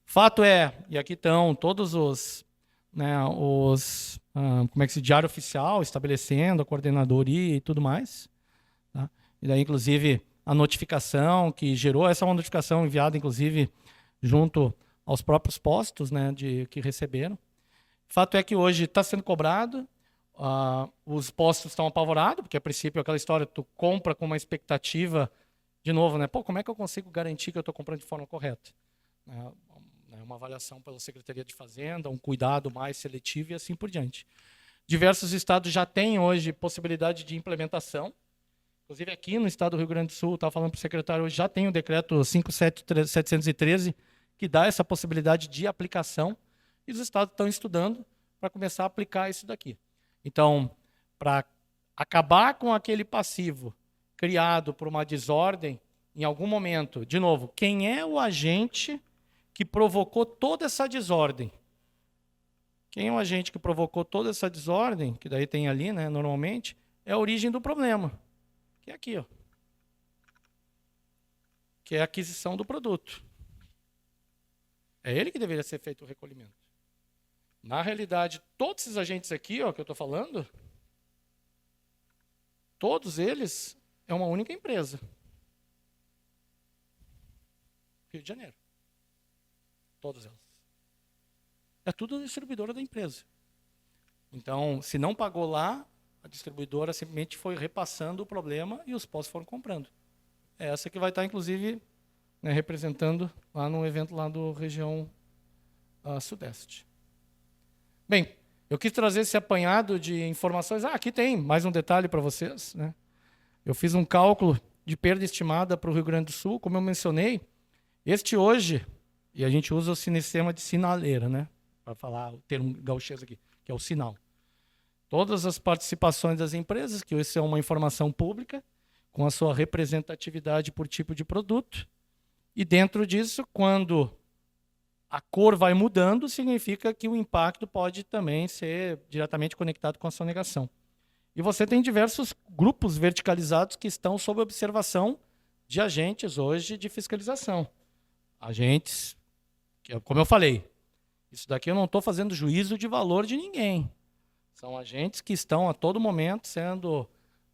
Fato é, e aqui estão todos os... como é que se diário oficial, estabelecendo a coordenadoria e tudo mais. Tá? E daí, inclusive, a notificação que gerou, essa é uma notificação enviada, inclusive, junto aos próprios postos, né, que receberam. Fato é que hoje está sendo cobrado, os postos estão apavorados, porque a princípio aquela história, tu compra com uma expectativa, de novo, né? Pô, como é que eu consigo garantir que eu estou comprando de forma correta? Uma avaliação pela Secretaria de Fazenda, um cuidado mais seletivo e assim por diante. Diversos estados já têm hoje possibilidade de implementação. Inclusive aqui no estado do Rio Grande do Sul, estava falando para o secretário, hoje já tem o decreto 5.713, que dá essa possibilidade de aplicação, e os estados estão estudando para começar a aplicar isso daqui. Então, para acabar com aquele passivo criado por uma desordem, em algum momento, de novo, quem é o agente que provocou toda essa desordem? Quem é o agente que provocou toda essa desordem, que daí tem ali, né, normalmente, é a origem do problema, que é aqui, ó, que é a aquisição do produto. É ele que deveria ser feito o recolhimento. Na realidade, todos esses agentes aqui, ó, que eu estou falando, todos eles é uma única empresa. Rio de Janeiro. Todas elas. É tudo a distribuidora da empresa. Então, se não pagou lá, a distribuidora simplesmente foi repassando o problema e os postos foram comprando. É essa que vai estar, inclusive, né, representando lá no evento lá do região Sudeste. Bem, eu quis trazer esse apanhado de informações. Aqui tem mais um detalhe para vocês. Né? Eu fiz um cálculo de perda estimada para o Rio Grande do Sul, como eu mencionei. Este hoje, e a gente usa o sistema de sinaleira, né? Para falar o termo gauchês aqui, que é o sinal. Todas as participações das empresas, que isso é uma informação pública, com a sua representatividade por tipo de produto. E dentro disso, quando a cor vai mudando, significa que o impacto pode também ser diretamente conectado com a sonegação. E você tem diversos grupos verticalizados que estão sob observação de agentes hoje de fiscalização. Agentes, como eu falei, isso daqui eu não estou fazendo juízo de valor de ninguém. São agentes que estão a todo momento sendo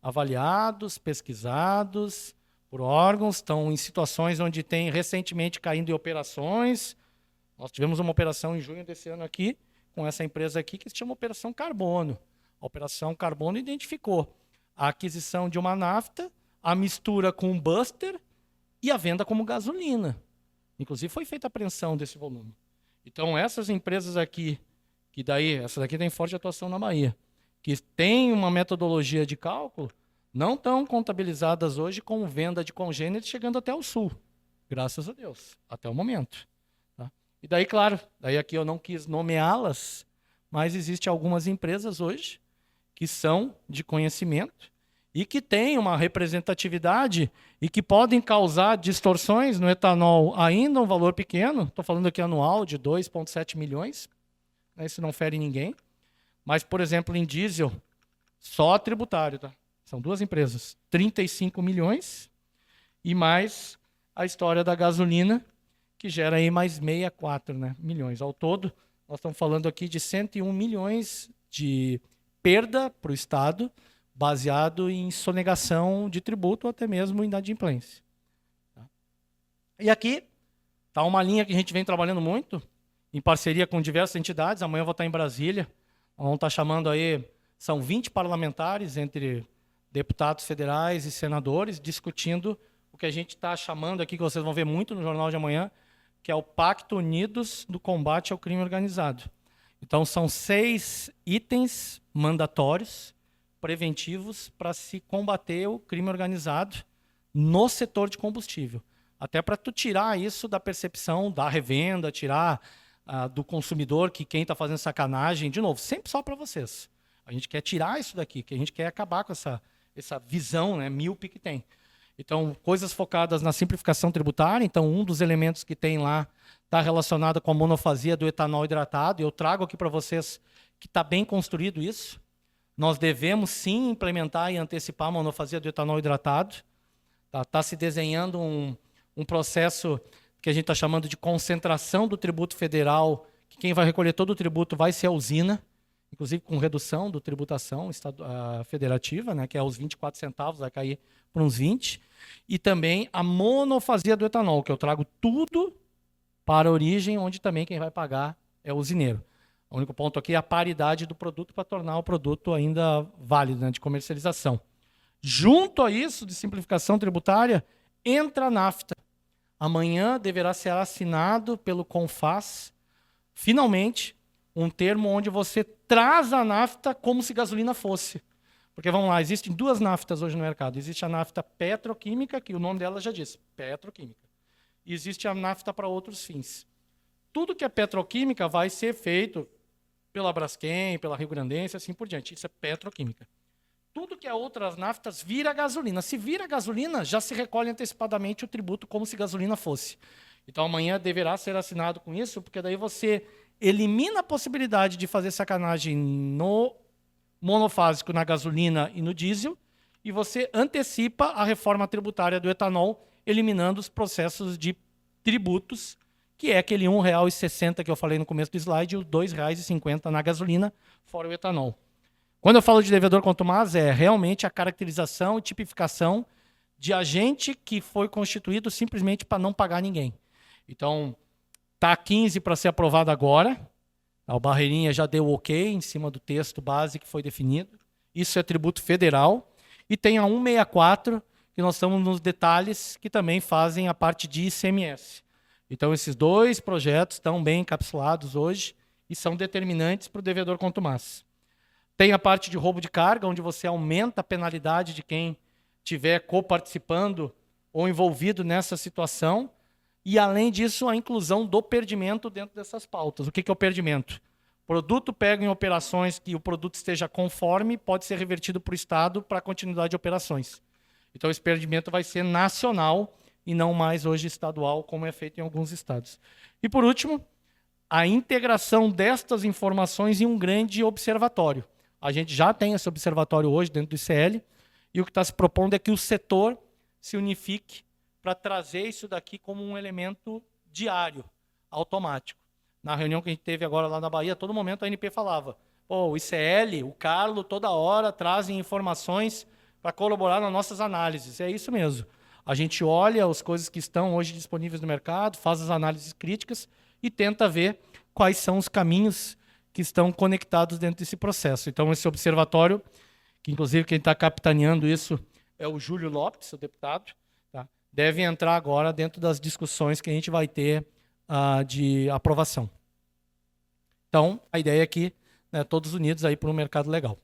avaliados, pesquisados por órgãos, estão em situações onde tem recentemente caindo em operações. Nós tivemos uma operação em junho desse ano aqui, com essa empresa aqui, que se chama Operação Carbono. A Operação Carbono identificou a aquisição de uma nafta, a mistura com um buster e a venda como gasolina. Inclusive foi feita a apreensão desse volume. Então essas empresas aqui, que daí, essa daqui tem forte atuação na Bahia, que tem uma metodologia de cálculo, não estão contabilizadas hoje com venda de congêneres chegando até o sul. Graças a Deus, até o momento. Tá? E daí, claro, daí aqui eu não quis nomeá-las, mas existem algumas empresas hoje que são de conhecimento e que têm uma representatividade e que podem causar distorções no etanol ainda um valor pequeno, estou falando aqui anual de 2,7 milhões, né, isso não fere ninguém, mas, por exemplo, em diesel, só tributário, tá? São duas empresas, 35 milhões e mais a história da gasolina, que gera aí mais 64, né, milhões. Ao todo, nós estamos falando aqui de 101 milhões de perda para o Estado, baseado em sonegação de tributo ou até mesmo inadimplência. E aqui está uma linha que a gente vem trabalhando muito, em parceria com diversas entidades. Amanhã eu vou estar em Brasília, vamos estar chamando aí, são 20 parlamentares, entre deputados federais e senadores, discutindo o que a gente está chamando aqui, que vocês vão ver muito no Jornal de Amanhã, que é o Pacto Unidos do Combate ao Crime Organizado. Então, são 6 itens mandatórios, preventivos, para se combater o crime organizado no setor de combustível. Até para tu tirar isso da percepção da revenda, tirar do consumidor que quem está fazendo sacanagem, de novo, sempre só para vocês. A gente quer tirar isso daqui, que a gente quer acabar com essa visão, né, míope que tem. Então, coisas focadas na simplificação tributária. Então, um dos elementos que tem lá está relacionado com a monofasia do etanol hidratado. Eu trago aqui para vocês que está bem construído isso. Nós devemos, sim, implementar e antecipar a monofasia do etanol hidratado. Está se desenhando um processo que a gente está chamando de concentração do tributo federal, que quem vai recolher todo o tributo vai ser a usina, inclusive com redução do tributação federativa, né, que é os 24 centavos, vai cair para uns 20. E também a monofasia do etanol, que eu trago tudo para a origem, onde também quem vai pagar é o usineiro. O único ponto aqui é a paridade do produto para tornar o produto ainda válido, né, de comercialização. Junto a isso, de simplificação tributária, entra a NAFTA. Amanhã deverá ser assinado pelo CONFAS, finalmente, um termo onde você traz a NAFTA como se gasolina fosse. Porque, vamos lá, existem duas NAFTAs hoje no mercado. Existe a NAFTA petroquímica, que o nome dela já diz, petroquímica. E existe a NAFTA para outros fins. Tudo que é petroquímica vai ser feito pela Braskem, pela Rio Grandense, assim por diante. Isso é petroquímica. Tudo que é outras naftas vira gasolina. Se vira gasolina, já se recolhe antecipadamente o tributo como se gasolina fosse. Então, amanhã deverá ser assinado com isso, porque daí você elimina a possibilidade de fazer sacanagem no monofásico, na gasolina e no diesel, e você antecipa a reforma tributária do etanol, eliminando os processos de tributos, que é aquele R$ 1,60 que eu falei no começo do slide, e os R$ 2,50 na gasolina, fora o etanol. Quando eu falo de devedor contumaz, é realmente a caracterização e tipificação de agente que foi constituído simplesmente para não pagar ninguém. Então, está 15 para ser aprovado agora. O Barreirinha já deu ok em cima do texto base que foi definido. Isso é tributo federal. E tem a 164, que nós estamos nos detalhes, que também fazem a parte de ICMS. Então, esses dois projetos estão bem encapsulados hoje e são determinantes para o devedor contumaz. Tem a parte de roubo de carga, onde você aumenta a penalidade de quem estiver coparticipando ou envolvido nessa situação. E, além disso, a inclusão do perdimento dentro dessas pautas. O que é o perdimento? Produto pego em operações que o produto esteja conforme, pode ser revertido para o Estado para a continuidade de operações. Então, esse perdimento vai ser nacional e não mais hoje estadual, como é feito em alguns estados. E, por último, a integração destas informações em um grande observatório. A gente já tem esse observatório hoje dentro do ICL, e o que está se propondo é que o setor se unifique para trazer isso daqui como um elemento diário, automático. Na reunião que a gente teve agora lá na Bahia, a todo momento a ANP falava, o ICL, o Carlo, toda hora trazem informações para colaborar nas nossas análises. É isso mesmo. A gente olha as coisas que estão hoje disponíveis no mercado, faz as análises críticas e tenta ver quais são os caminhos que estão conectados dentro desse processo. Então, esse observatório, que inclusive quem está capitaneando isso é o Júlio Lopes, o deputado, tá? Deve entrar agora dentro das discussões que a gente vai ter de aprovação. Então, a ideia é que todos unidos aí para um mercado legal.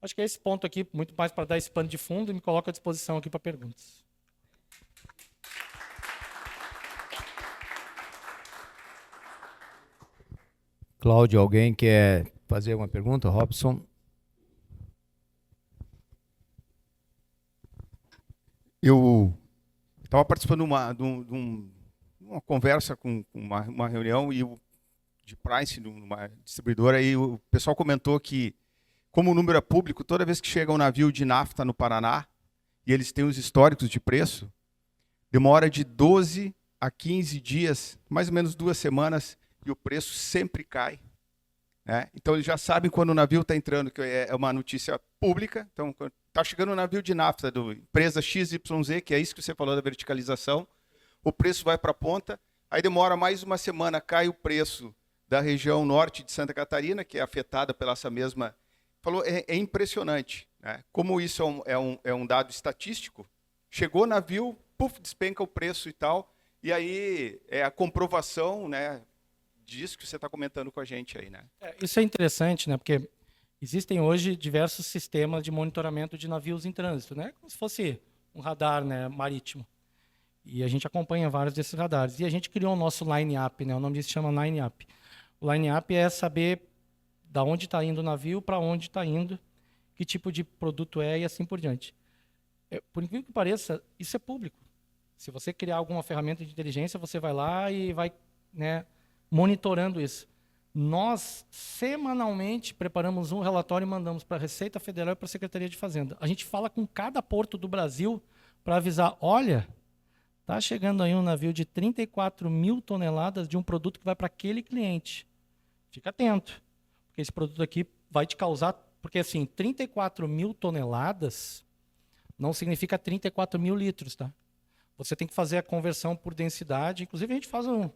Acho que é esse ponto aqui, muito mais para dar esse pano de fundo, e me coloco à disposição aqui para perguntas. Cláudio, alguém quer fazer uma pergunta? Robson? Eu estava participando de uma conversa com uma reunião de price, numa distribuidora, e o pessoal comentou que, como o número é público, toda vez que chega um navio de nafta no Paraná, e eles têm os históricos de preço, demora de 12 a 15 dias, mais ou menos 2 semanas, e o preço sempre cai. Né? Então, eles já sabem quando o navio está entrando, que é uma notícia pública. Então, está chegando um navio de nafta da empresa XYZ, que é isso que você falou da verticalização, o preço vai para a ponta, aí demora mais uma semana, cai o preço da região norte de Santa Catarina, que é afetada pela essa mesma... Falou, é impressionante. Né? Como isso é um dado estatístico, chegou o navio, puf, despenca o preço e tal, e aí é a comprovação, né, disso que você está comentando com a gente aí. Né? Isso é interessante, né, porque existem hoje diversos sistemas de monitoramento de navios em trânsito, né, como se fosse um radar, né, marítimo. E a gente acompanha vários desses radares. E a gente criou o nosso line-up, né, o nome disso se chama line-up. O line-up é saber da onde está indo o navio, para onde está indo, que tipo de produto é e assim por diante. Por incrível que pareça, isso é público. Se você criar alguma ferramenta de inteligência, você vai lá e vai, né, monitorando isso. Nós, semanalmente, preparamos um relatório e mandamos para a Receita Federal e para a Secretaria de Fazenda. A gente fala com cada porto do Brasil para avisar, olha, está chegando aí um navio de 34 mil toneladas de um produto que vai para aquele cliente. Fica atento, porque esse produto aqui vai te causar... Porque, assim, 34 mil toneladas não significa 34 mil litros, tá? Você tem que fazer a conversão por densidade. Inclusive, a gente faz um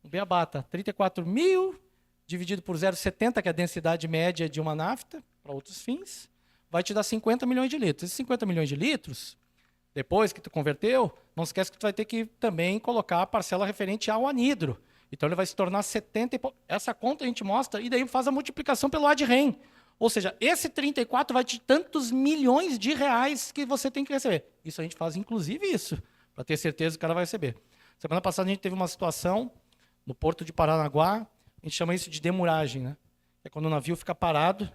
beabá, tá? 34 mil dividido por 0,70, que é a densidade média de uma nafta, para outros fins, vai te dar 50 milhões de litros. Esses 50 milhões de litros, depois que tu converteu, não esquece que tu vai ter que também colocar a parcela referente ao anidro. Então, ele vai se tornar 70 e pouco. Essa conta a gente mostra e daí faz a multiplicação pelo ADREM. Ou seja, esse 34 vai te tantos milhões de reais que você tem que receber. Isso a gente faz, inclusive, isso, para ter certeza que o cara vai receber. Semana passada a gente teve uma situação no Porto de Paranaguá, a gente chama isso de demurragem, né? É quando o navio fica parado,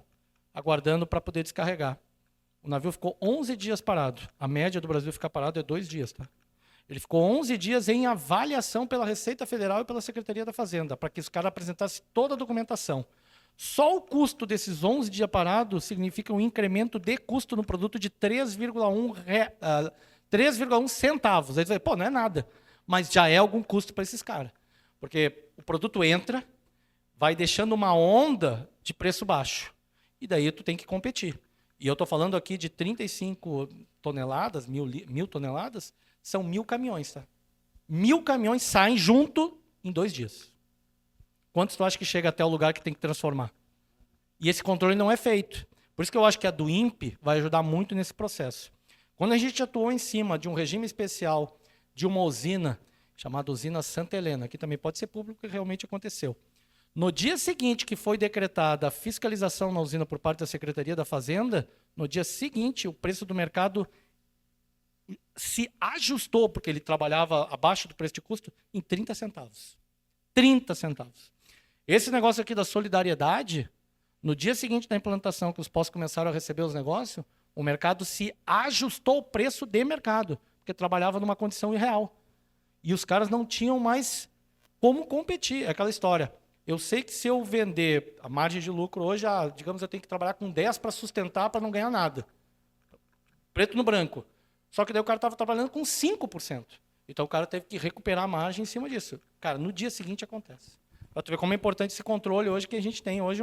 aguardando para poder descarregar. O navio ficou 11 dias parado. A média do Brasil ficar parado é 2 dias, tá? Ele ficou 11 dias em avaliação pela Receita Federal e pela Secretaria da Fazenda, para que os caras apresentassem toda a documentação. Só o custo desses 11 dias parados significa um incremento de custo no produto de 3,1 centavos. Aí você vai, pô, não é nada. Mas já é algum custo para esses caras. Porque o produto entra, vai deixando uma onda de preço baixo. E daí tu tem que competir. E eu estou falando aqui de 35 toneladas, mil toneladas, são 1.000 caminhões. Tá? 1.000 caminhões saem junto em 2 dias. Quantos tu acha que chega até o lugar que tem que transformar? E esse controle não é feito. Por isso que eu acho que a do INPE vai ajudar muito nesse processo. Quando a gente atuou em cima de um regime especial de uma usina, chamada usina Santa Helena, que também pode ser público, que realmente aconteceu. No dia seguinte que foi decretada a fiscalização na usina por parte da Secretaria da Fazenda, no dia seguinte o preço do mercado se ajustou, porque ele trabalhava abaixo do preço de custo, em 30 centavos. 30 centavos. Esse negócio aqui da solidariedade, no dia seguinte da implantação, que os postos começaram a receber os negócios, o mercado se ajustou ao preço de mercado, porque trabalhava numa condição irreal. E os caras não tinham mais como competir. É aquela história. Eu sei que se eu vender a margem de lucro hoje, digamos, eu tenho que trabalhar com 10 para sustentar, para não ganhar nada. Preto no branco. Só que daí o cara estava trabalhando com 5%. Então o cara teve que recuperar a margem em cima disso. Cara, no dia seguinte acontece. Para tu ver como é importante esse controle hoje, que a gente tem hoje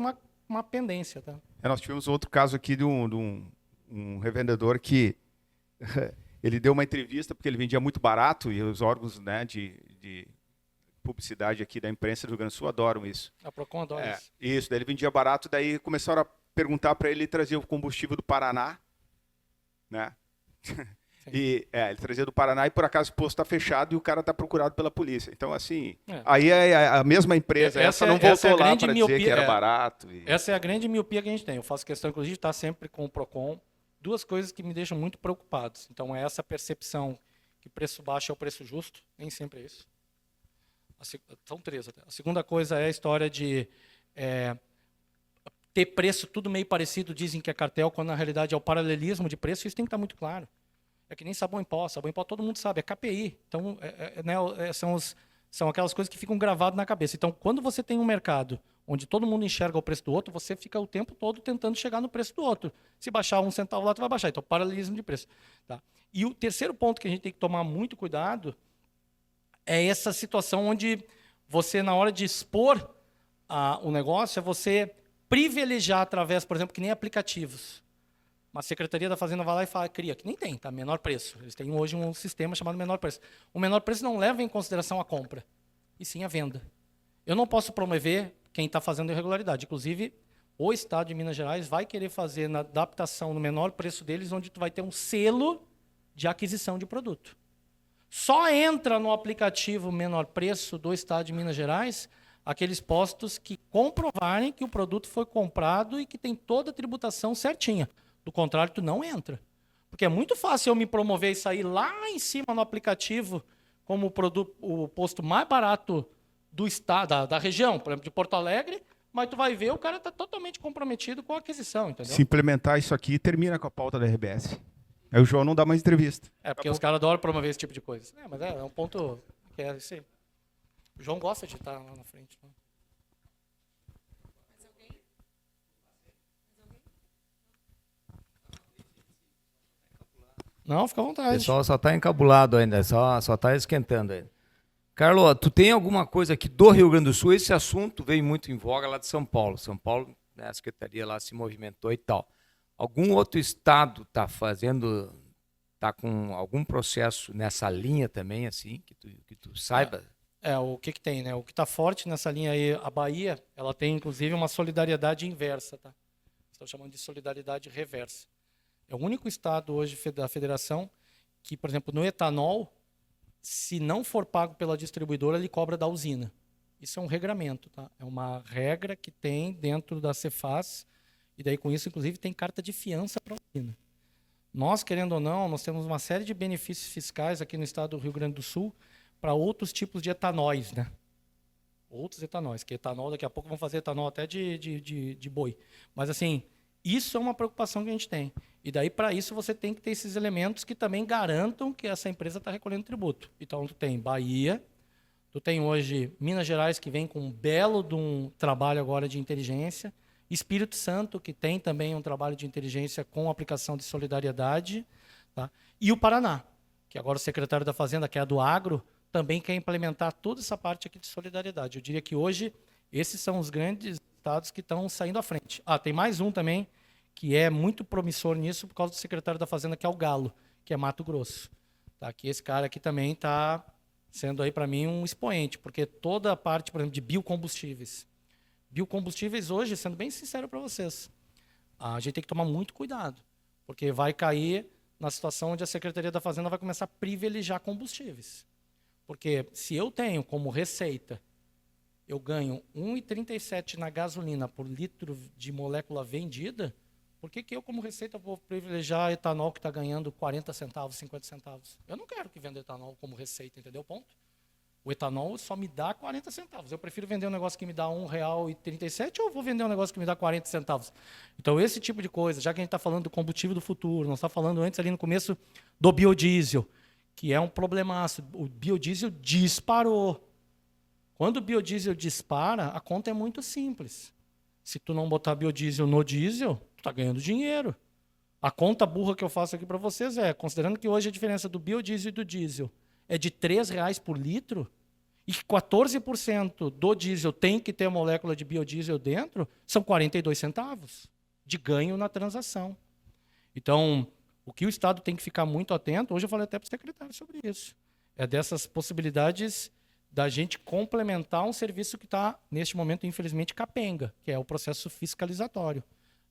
uma pendência. Tá? Nós tivemos outro caso aqui de um um revendedor que ele deu uma entrevista porque ele vendia muito barato e os órgãos, né, de publicidade aqui da imprensa do Rio Grande do Sul adoram isso. A Procon adora isso. Isso, daí ele vendia barato, daí começaram a perguntar para ele trazer o combustível do Paraná, né? E ele trazia do Paraná e por acaso o posto está fechado e o cara está procurado pela polícia. Então, assim, aí a mesma empresa, essa não voltou lá para dizer que era barato. Essa é a grande miopia que a gente tem. Eu faço questão, inclusive, de estar sempre com o Procon. Duas coisas que me deixam muito preocupados. Então, é essa percepção que preço baixo é o preço justo. Nem sempre é isso. São três até. A segunda coisa é a história de ter preço tudo meio parecido, dizem que é cartel, quando na realidade é o paralelismo de preço. Isso tem que estar muito claro. É que nem sabão em pó. Sabão em pó todo mundo sabe, é KPI. Então, são aquelas coisas que ficam gravadas na cabeça. Então, quando você tem um mercado onde todo mundo enxerga o preço do outro, você fica o tempo todo tentando chegar no preço do outro. Se baixar 1 centavo lá, tu vai baixar. Então, paralelismo de preço. Tá? E o terceiro ponto que a gente tem que tomar muito cuidado é essa situação onde você, na hora de expor o negócio, é você privilegiar através, por exemplo, que nem aplicativos. Uma Secretaria da Fazenda vai lá e cria, que nem tem, tá? Menor preço. Eles têm hoje um sistema chamado menor preço. O menor preço não leva em consideração a compra, e sim a venda. Eu não posso promover quem está fazendo irregularidade. Inclusive, o Estado de Minas Gerais vai querer fazer na adaptação no menor preço deles, onde tu vai ter um selo de aquisição de produto. Só entra no aplicativo menor preço do Estado de Minas Gerais aqueles postos que comprovarem que o produto foi comprado e que tem toda a tributação certinha. Do contrário, tu não entra. Porque é muito fácil eu me promover e sair lá em cima no aplicativo como o posto mais barato do estado, da região, por exemplo, de Porto Alegre, mas tu vai ver, o cara está totalmente comprometido com a aquisição, entendeu? Se implementar isso aqui, termina com a pauta da RBS. Aí o João não dá mais entrevista. Porque os caras adoram promover esse tipo de coisa. Mas é um ponto que é isso aí. O João gosta de estar lá na frente. Né? Não, fica à vontade. O pessoal só está encabulado ainda, só está esquentando ainda. Carlos, tu tem alguma coisa aqui do Rio Grande do Sul? Esse assunto veio muito em voga lá de São Paulo. São Paulo, né, a secretaria lá se movimentou e tal. Algum outro estado está com algum processo nessa linha também, assim, que tu saiba? O que tem, né? O que está forte nessa linha aí, a Bahia, ela tem inclusive uma solidariedade inversa, tá? Estão chamando de solidariedade reversa. É o único estado hoje da federação que, por exemplo, no etanol, se não for pago pela distribuidora, ele cobra da usina. Isso é um regramento, tá? É uma regra que tem dentro da Cefaz, e daí com isso, inclusive, tem carta de fiança para a usina. Nós, querendo ou não, nós temos uma série de benefícios fiscais aqui no estado do Rio Grande do Sul para outros tipos de etanóis, né? Outros etanóis, que etanol, daqui a pouco vão fazer etanol até de boi. Mas, assim, isso é uma preocupação que a gente tem. E daí, para isso, você tem que ter esses elementos que também garantam que essa empresa está recolhendo tributo. Então, tu tem Bahia, tu tem hoje Minas Gerais, que vem com um belo de um trabalho agora de inteligência, Espírito Santo, que tem também um trabalho de inteligência com aplicação de solidariedade, tá? E o Paraná, que agora o secretário da Fazenda, que é do agro, também quer implementar toda essa parte aqui de solidariedade. Eu diria que hoje esses são os grandes estados que estão saindo à frente. Tem mais um também, que é muito promissor nisso por causa do secretário da Fazenda, que é o Galo, que é Mato Grosso. Tá? Que esse cara aqui também está sendo aí para mim um expoente, porque toda a parte, por exemplo, de biocombustíveis. Biocombustíveis hoje, sendo bem sincero para vocês, a gente tem que tomar muito cuidado, porque vai cair na situação onde a Secretaria da Fazenda vai começar a privilegiar combustíveis. Porque se eu tenho como receita, eu ganho 1,37 na gasolina por litro de molécula vendida, por que eu, como receita, vou privilegiar etanol que está ganhando 40 centavos, 50 centavos? Eu não quero que venda etanol como receita, entendeu? Ponto. O etanol só me dá 40 centavos. Eu prefiro vender um negócio que me dá R$1,37 ou eu vou vender um negócio que me dá 40 centavos? Então, esse tipo de coisa, já que a gente está falando do combustível do futuro, nós estamos falando antes ali no começo do biodiesel, que é um problemaço. O biodiesel disparou. Quando o biodiesel dispara, a conta é muito simples. Se tu não botar biodiesel no diesel, tu está ganhando dinheiro. A conta burra que eu faço aqui para vocês é, considerando que hoje a diferença do biodiesel e do diesel é de R$3 por litro, e que 14% do diesel tem que ter a molécula de biodiesel dentro, são 42 centavos de ganho na transação. Então, o que o Estado tem que ficar muito atento, hoje eu falei até para o secretário sobre isso, é dessas possibilidades da gente complementar um serviço que está, neste momento, infelizmente, capenga, que é o processo fiscalizatório.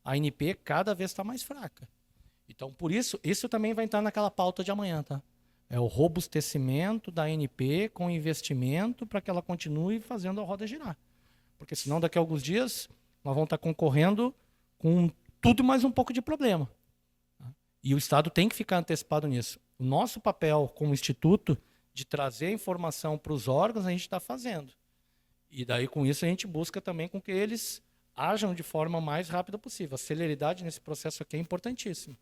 A ANP cada vez está mais fraca. Então, por isso, isso também vai entrar naquela pauta de amanhã, tá? É o robustecimento da ANP com investimento para que ela continue fazendo a roda girar. Porque senão, daqui a alguns dias, nós vamos estar concorrendo com tudo mais um pouco de problema. E o Estado tem que ficar antecipado nisso. O nosso papel como instituto de trazer a informação para os órgãos, a gente está fazendo. E daí, com isso, a gente busca também com que eles ajam de forma mais rápida possível. A celeridade nesse processo aqui é importantíssima.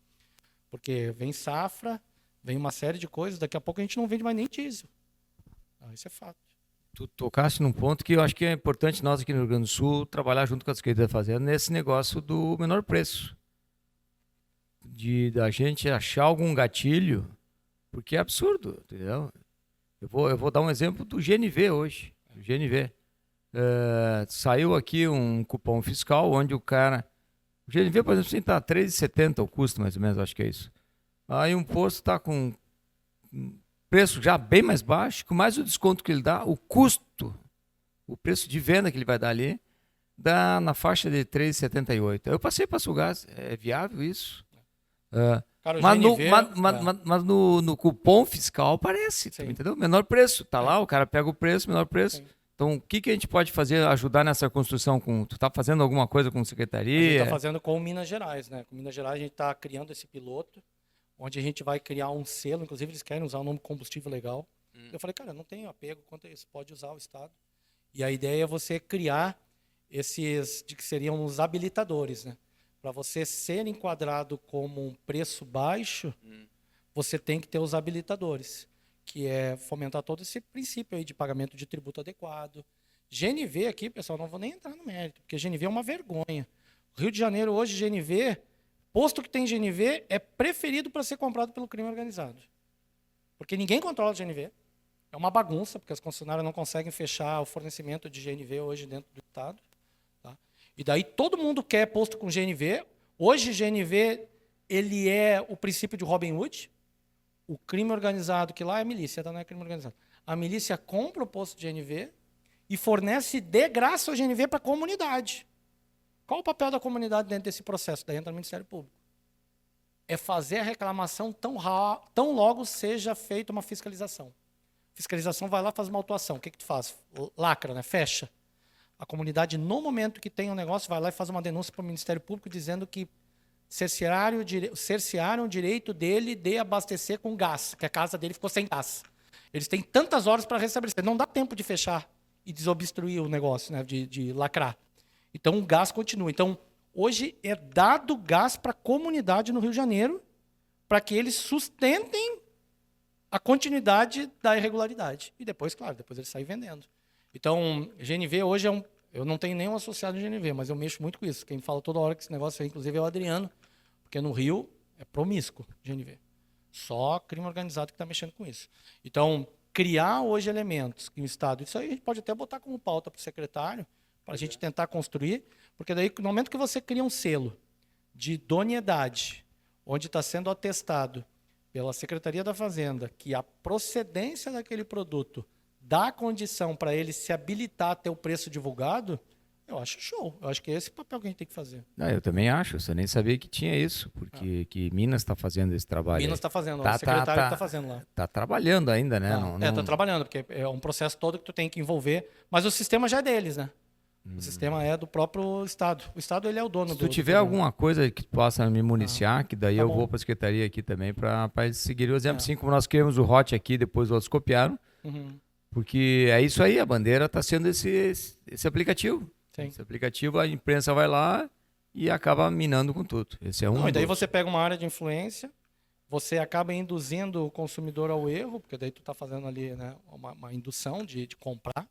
Porque vem safra, vem uma série de coisas, daqui a pouco a gente não vende mais nem diesel. Isso é fato. Tu tocaste num ponto que eu acho que é importante nós aqui no Rio Grande do Sul trabalhar junto com a Secretaria da Fazenda nesse negócio do menor preço. Da gente achar algum gatilho, porque é absurdo, entendeu? Eu vou dar um exemplo do GNV hoje. O GNV. Saiu aqui um cupom fiscal onde o cara... O GNV, por exemplo, está R$3,70 o custo, mais ou menos, acho que é isso. Aí um posto está com preço já bem mais baixo, com mais o desconto que ele dá, o custo, o preço de venda que ele vai dar ali, dá na faixa de R$3,78. Eu passei para Sulgás, é viável isso? Cara, mas no cupom fiscal aparece, entendeu? Menor preço, tá lá, o cara pega o preço, menor preço. Sim. Então, o que a gente pode fazer, ajudar nessa construção? Tu está fazendo alguma coisa com a secretaria? A gente está fazendo com Minas Gerais, né? Com Minas Gerais a gente está criando esse piloto, onde a gente vai criar um selo, inclusive eles querem usar o nome combustível legal. Eu falei, cara, não tenho apego quanto a isso, pode usar o Estado. E a ideia é você criar esses, de que seriam os habilitadores, né? Para você ser enquadrado como um preço baixo, você tem que ter os habilitadores, que é fomentar todo esse princípio aí de pagamento de tributo adequado. GNV aqui, pessoal, não vou nem entrar no mérito, porque GNV é uma vergonha. Rio de Janeiro hoje, GNV, posto que tem GNV, é preferido para ser comprado pelo crime organizado. Porque ninguém controla o GNV. É uma bagunça, porque as concessionárias não conseguem fechar o fornecimento de GNV hoje dentro do Estado. Tá? E daí todo mundo quer posto com GNV. Hoje, GNV ele é o princípio de Robin Hood. O crime organizado, que lá é milícia, tá? Não é crime organizado. A milícia compra o posto de GNV e fornece de graça o GNV para a comunidade. Qual o papel da comunidade dentro desse processo? Daí entra o Ministério Público. É fazer a reclamação tão logo seja feita uma fiscalização. Fiscalização vai lá, faz uma autuação. O que tu faz? Lacra, né? Fecha. A comunidade, no momento que tem um negócio, vai lá e faz uma denúncia para o Ministério Público dizendo que cercearam o direito dele de abastecer com gás, que a casa dele ficou sem gás. Eles têm tantas horas para restabelecer. Não dá tempo de fechar e desobstruir o negócio, né, de lacrar. Então, o gás continua. Então, hoje é dado gás para a comunidade no Rio de Janeiro para que eles sustentem a continuidade da irregularidade. E depois, claro, depois eles saem vendendo. Então, GNV hoje é um... Eu não tenho nenhum associado em GNV, mas eu mexo muito com isso. Quem fala toda hora que esse negócio aí, inclusive, é o Adriano, porque no Rio é promíscuo GNV. Só crime organizado que está mexendo com isso. Então, criar hoje elementos que o Estado... Isso aí a gente pode até botar como pauta para o secretário, para a gente tentar construir, porque daí, no momento que você cria um selo de idoneidade, onde está sendo atestado pela Secretaria da Fazenda que a procedência daquele produto dá condição para ele se habilitar a ter o preço divulgado, eu acho show. Eu acho que é esse o papel que a gente tem que fazer. Eu também acho. Você nem sabia que tinha isso, porque que Minas está fazendo esse trabalho. Minas está fazendo, o secretário está fazendo lá. Está trabalhando ainda, né? Está trabalhando, porque é um processo todo que tu tem que envolver, mas o sistema já é deles, né? O sistema é do próprio Estado. O Estado ele é o dono do... Se tu tiver alguma coisa que possa me municiar, que daí eu vou para a secretaria aqui também para eles seguirem o exemplo. Assim como nós criamos o HOT aqui, depois os outros copiaram. Porque é isso aí, a bandeira está sendo esse aplicativo. Sim. Esse aplicativo, a imprensa vai lá e acaba minando com tudo. Esse é um. E daí você pega uma área de influência, você acaba induzindo o consumidor ao erro, porque daí tu está fazendo ali, né, uma indução de comprar.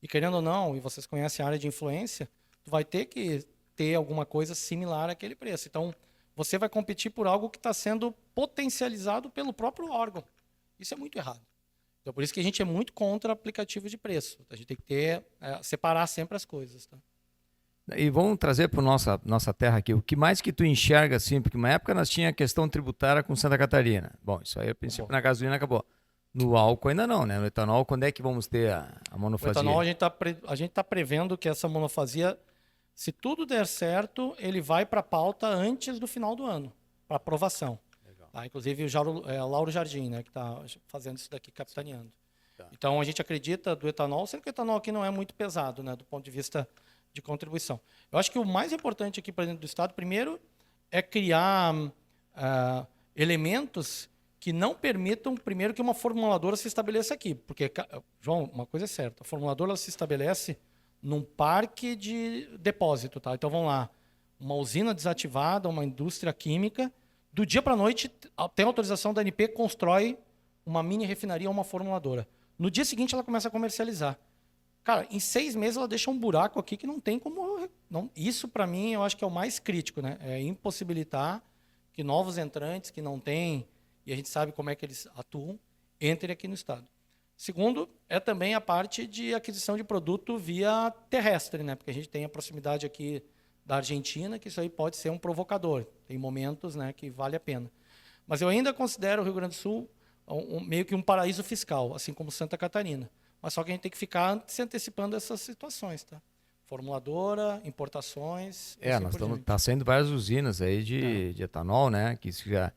E querendo ou não, e vocês conhecem a área de influência, tu vai ter que ter alguma coisa similar àquele preço. Então, você vai competir por algo que está sendo potencializado pelo próprio órgão. Isso é muito errado. Então, por isso que a gente é muito contra aplicativo de preço. A gente tem que separar sempre as coisas. Tá? E vamos trazer para nossa terra aqui. O que mais que tu enxerga, assim? Porque uma época nós tinha a questão tributária com Santa Catarina. Bom, isso aí, a princípio, na gasolina acabou. No álcool ainda não, né? No etanol, quando é que vamos ter a O monofasia? etanol, a gente tá prevendo que essa monofasia, se tudo der certo, ele vai para a pauta antes do final do ano, para aprovação. Tá? Inclusive o Lauro Jardim, né, que está fazendo isso daqui, capitaneando. Tá. Então a gente acredita do etanol, sendo que o etanol aqui não é muito pesado, né, do ponto de vista de contribuição. Eu acho que o mais importante aqui para dentro do Estado, primeiro, é criar elementos que não permitam, primeiro, que uma formuladora se estabeleça aqui. Porque, João, uma coisa é certa, a formuladora ela se estabelece num parque de depósito. Tá? Então, vamos lá, uma usina desativada, uma indústria química, do dia para a noite, tem autorização da ANP, constrói uma mini refinaria ou uma formuladora. No dia seguinte, ela começa a comercializar. Cara, em 6 meses, ela deixa um buraco aqui que não tem como... Isso, para mim, eu acho que é o mais crítico. Né? É impossibilitar que novos entrantes que não têm, e a gente sabe como é que eles atuam, entrem aqui no Estado. Segundo, é também a parte de aquisição de produto via terrestre, né? Porque a gente tem a proximidade aqui da Argentina, que isso aí pode ser um provocador. Tem momentos, né, que vale a pena. Mas eu ainda considero o Rio Grande do Sul meio que um paraíso fiscal, assim como Santa Catarina. Mas só que a gente tem que ficar se antecipando essas situações, tá? Formuladora, importações... Nós tá saindo várias usinas aí de etanol, né? Que isso já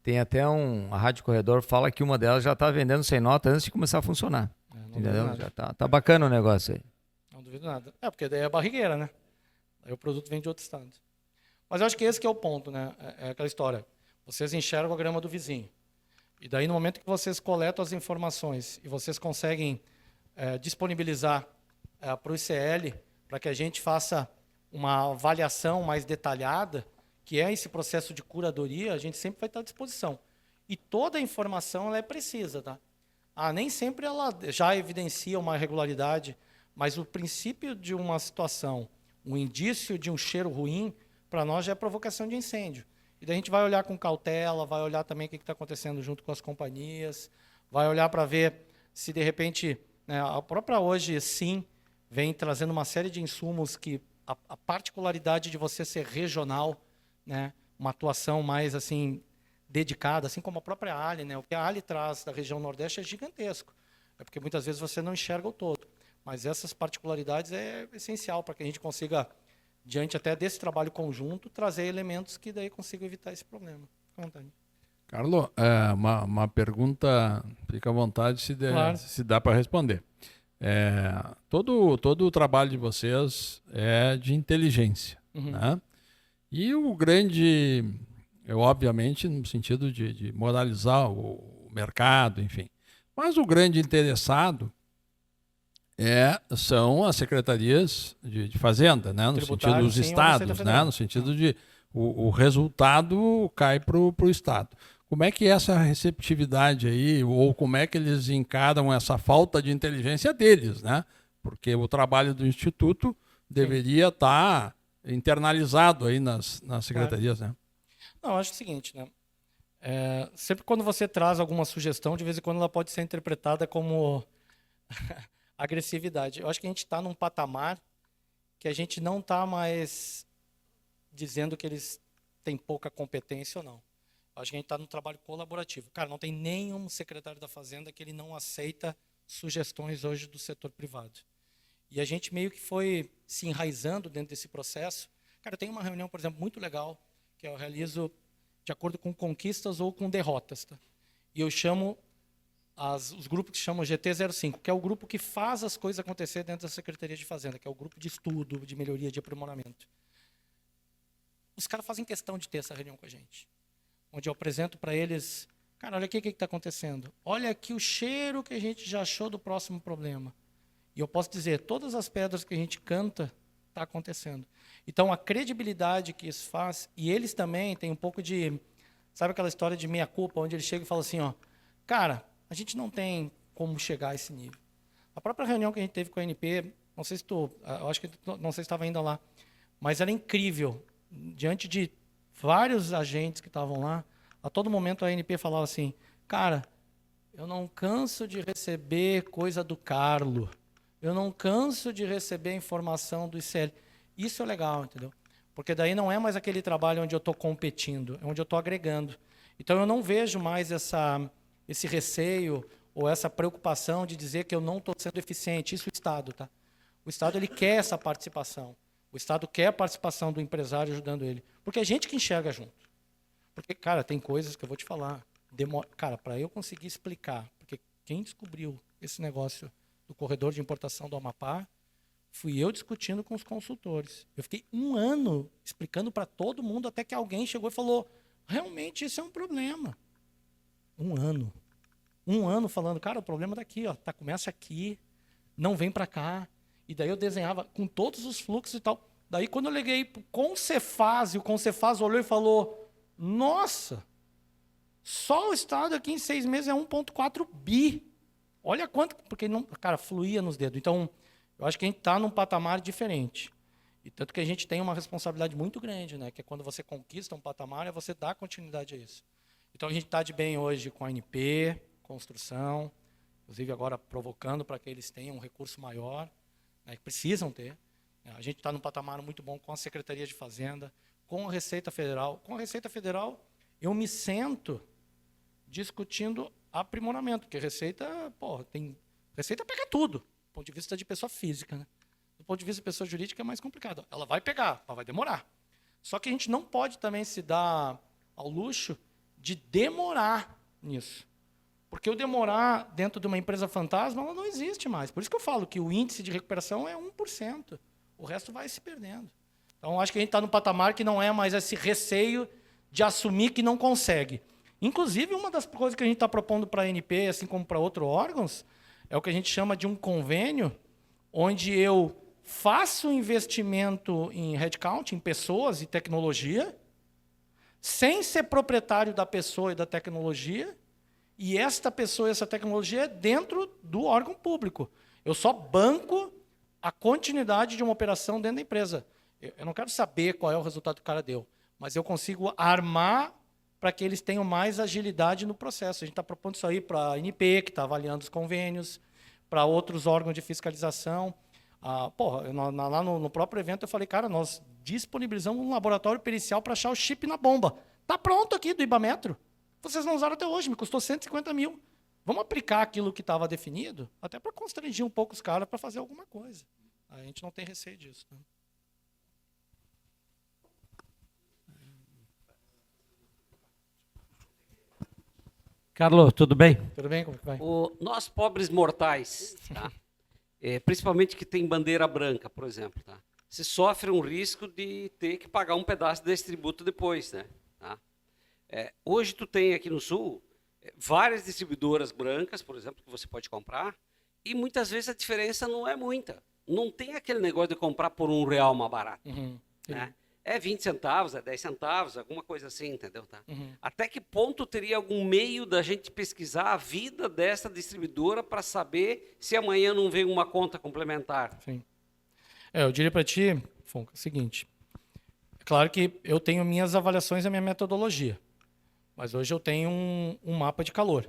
tem até a Rádio Corredor fala que uma delas já está vendendo sem nota antes de começar a funcionar. Entendeu? Já tá bacana o negócio aí. Não duvido nada. Porque daí é barrigueira, né? Aí o produto vem de outro estado. Mas eu acho que esse que é o ponto, né? É aquela história. Vocês enxergam a grama do vizinho. E daí, no momento que vocês coletam as informações e vocês conseguem disponibilizar para o ICL, para que a gente faça uma avaliação mais detalhada, que é esse processo de curadoria, a gente sempre vai estar à disposição. E toda a informação ela é precisa, tá? Nem sempre ela já evidencia uma irregularidade, mas o princípio de uma situação, um indício de um cheiro ruim, para nós já é provocação de incêndio. E daí a gente vai olhar com cautela, vai olhar também o que está acontecendo junto com as companhias, vai olhar para ver se, de repente, né, a própria hoje, sim, vem trazendo uma série de insumos que a particularidade de você ser regional, né, uma atuação mais assim dedicada, assim como a própria Ali, né, o que a Ali traz da região Nordeste é gigantesco. É porque muitas vezes você não enxerga o todo. Mas essas particularidades é essencial para que a gente consiga, diante até desse trabalho conjunto, trazer elementos que daí consigam evitar esse problema. Fica à vontade. Carlos, uma pergunta, fica à vontade Claro. se dá para responder. Todo o trabalho de vocês é de inteligência, né? E o grande, obviamente, no sentido de moralizar o mercado, enfim. Mas o grande interessado são as secretarias de Fazenda, né? No sentido dos estados, né? No sentido de o resultado cai para o Estado. Como é que é essa receptividade aí, ou como é que eles encaram essa falta de inteligência deles, né? Porque o trabalho do Instituto deveria estar internalizado aí nas secretarias, né? Não, eu acho o seguinte, né? Sempre quando você traz alguma sugestão, de vez em quando ela pode ser interpretada como agressividade. Eu acho que a gente está num patamar que a gente não está mais dizendo que eles têm pouca competência ou não. Eu acho que a gente está num trabalho colaborativo. Cara, não tem nenhum secretário da Fazenda que ele não aceita sugestões hoje do setor privado. E a gente meio que foi se enraizando dentro desse processo. Cara, eu tenho uma reunião, por exemplo, muito legal, que eu realizo de acordo com conquistas ou com derrotas. Tá? E eu chamo os grupos que chamam GT05, que é o grupo que faz as coisas acontecer dentro da Secretaria de Fazenda, que é o grupo de estudo, de melhoria, de aprimoramento. Os caras fazem questão de ter essa reunião com a gente, onde eu apresento para eles, cara, olha aqui o que está acontecendo. Olha aqui o cheiro que a gente já achou do próximo problema. E eu posso dizer, todas as pedras que a gente canta, está acontecendo. Então, a credibilidade que isso faz, e eles também têm um pouco de, sabe aquela história de meia-culpa, onde eles chegam e falam assim, ó, cara, a gente não tem como chegar a esse nível. A própria reunião que a gente teve com a ANP, não sei se eu acho que não sei se estava ainda lá, mas era incrível. Diante de vários agentes que estavam lá, a todo momento a ANP falava assim, cara, eu não canso de receber coisa do Carlo, eu não canso de receber informação do ICL. Isso é legal, entendeu? Porque daí não é mais aquele trabalho onde eu estou competindo, é onde eu estou agregando. Então eu não vejo mais esse receio ou essa preocupação de dizer que eu não estou sendo eficiente. Isso é o Estado, tá? O Estado ele quer essa participação. O Estado quer a participação do empresário ajudando ele. Porque é gente que enxerga junto. Porque, cara, tem coisas que eu vou te falar. Cara, para eu conseguir explicar, porque quem descobriu esse negócio do corredor de importação do Amapá fui eu discutindo com os consultores. Eu fiquei 1 ano explicando para todo mundo, até que alguém chegou e falou, realmente isso é um problema. 1 ano. 1 ano falando, cara, o problema é daqui, ó, começa aqui, não vem para cá. E daí eu desenhava com todos os fluxos e tal. Daí quando eu liguei para o Concefaz, e o Concefaz olhou e falou, nossa, só o Estado aqui em 6 meses é 1,4 bi. Olha quanto, porque não, cara, fluía nos dedos. Então, eu acho que a gente está num patamar diferente. E tanto que a gente tem uma responsabilidade muito grande, né? Que é quando você conquista um patamar, é você dar continuidade a isso. Então, a gente está de bem hoje com a ANP, construção, inclusive agora provocando para que eles tenham um recurso maior, né, que precisam ter. A gente está num patamar muito bom com a Secretaria de Fazenda, com a Receita Federal. Com a Receita Federal, eu me sento discutindo aprimoramento, porque Receita pega tudo, do ponto de vista de pessoa física, né? Do ponto de vista de pessoa jurídica é mais complicado. Ela vai pegar, mas vai demorar. Só que a gente não pode também se dar ao luxo de demorar nisso. Porque o demorar dentro de uma empresa fantasma, ela não existe mais. Por isso que eu falo que o índice de recuperação é 1%. O resto vai se perdendo. Então, acho que a gente está num patamar que não é mais esse receio de assumir que não consegue. Inclusive, uma das coisas que a gente está propondo para a ANP, assim como para outros órgãos, é o que a gente chama de um convênio, onde eu faço investimento em headcount, em pessoas e tecnologia, sem ser proprietário da pessoa e da tecnologia, e esta pessoa e essa tecnologia é dentro do órgão público. Eu só banco a continuidade de uma operação dentro da empresa. Eu não quero saber qual é o resultado que o cara deu, mas eu consigo armar para que eles tenham mais agilidade no processo. A gente está propondo isso aí para a ANP, que está avaliando os convênios, para outros órgãos de fiscalização. Lá no próprio evento eu falei, cara, nós disponibilizamos um laboratório pericial para achar o chip na bomba. Está pronto aqui do Ibametro. Vocês não usaram até hoje, me custou 150 mil. Vamos aplicar aquilo que estava definido, até para constrangir um pouco os caras para fazer alguma coisa. A gente não tem receio disso. Né? Carlos, tudo bem? Tudo bem? Como que vai? Nós, pobres mortais, tá? Principalmente que tem bandeira branca, por exemplo, tá? Se sofre um risco de ter que pagar um pedaço desse tributo depois, né? Tá? Hoje tu tem aqui no Sul várias distribuidoras brancas, por exemplo, que você pode comprar, e muitas vezes a diferença não é muita. Não tem aquele negócio de comprar por R$1 mais barato. Uhum. Né? É 20 centavos, é 10 centavos, alguma coisa assim, entendeu? Tá? Uhum. Até que ponto teria algum meio da gente pesquisar a vida dessa distribuidora para saber se amanhã não vem uma conta complementar? Sim. Eu diria para ti, Fonca, o seguinte. É claro que eu tenho minhas avaliações e a minha metodologia. Mas hoje eu tenho um mapa de calor.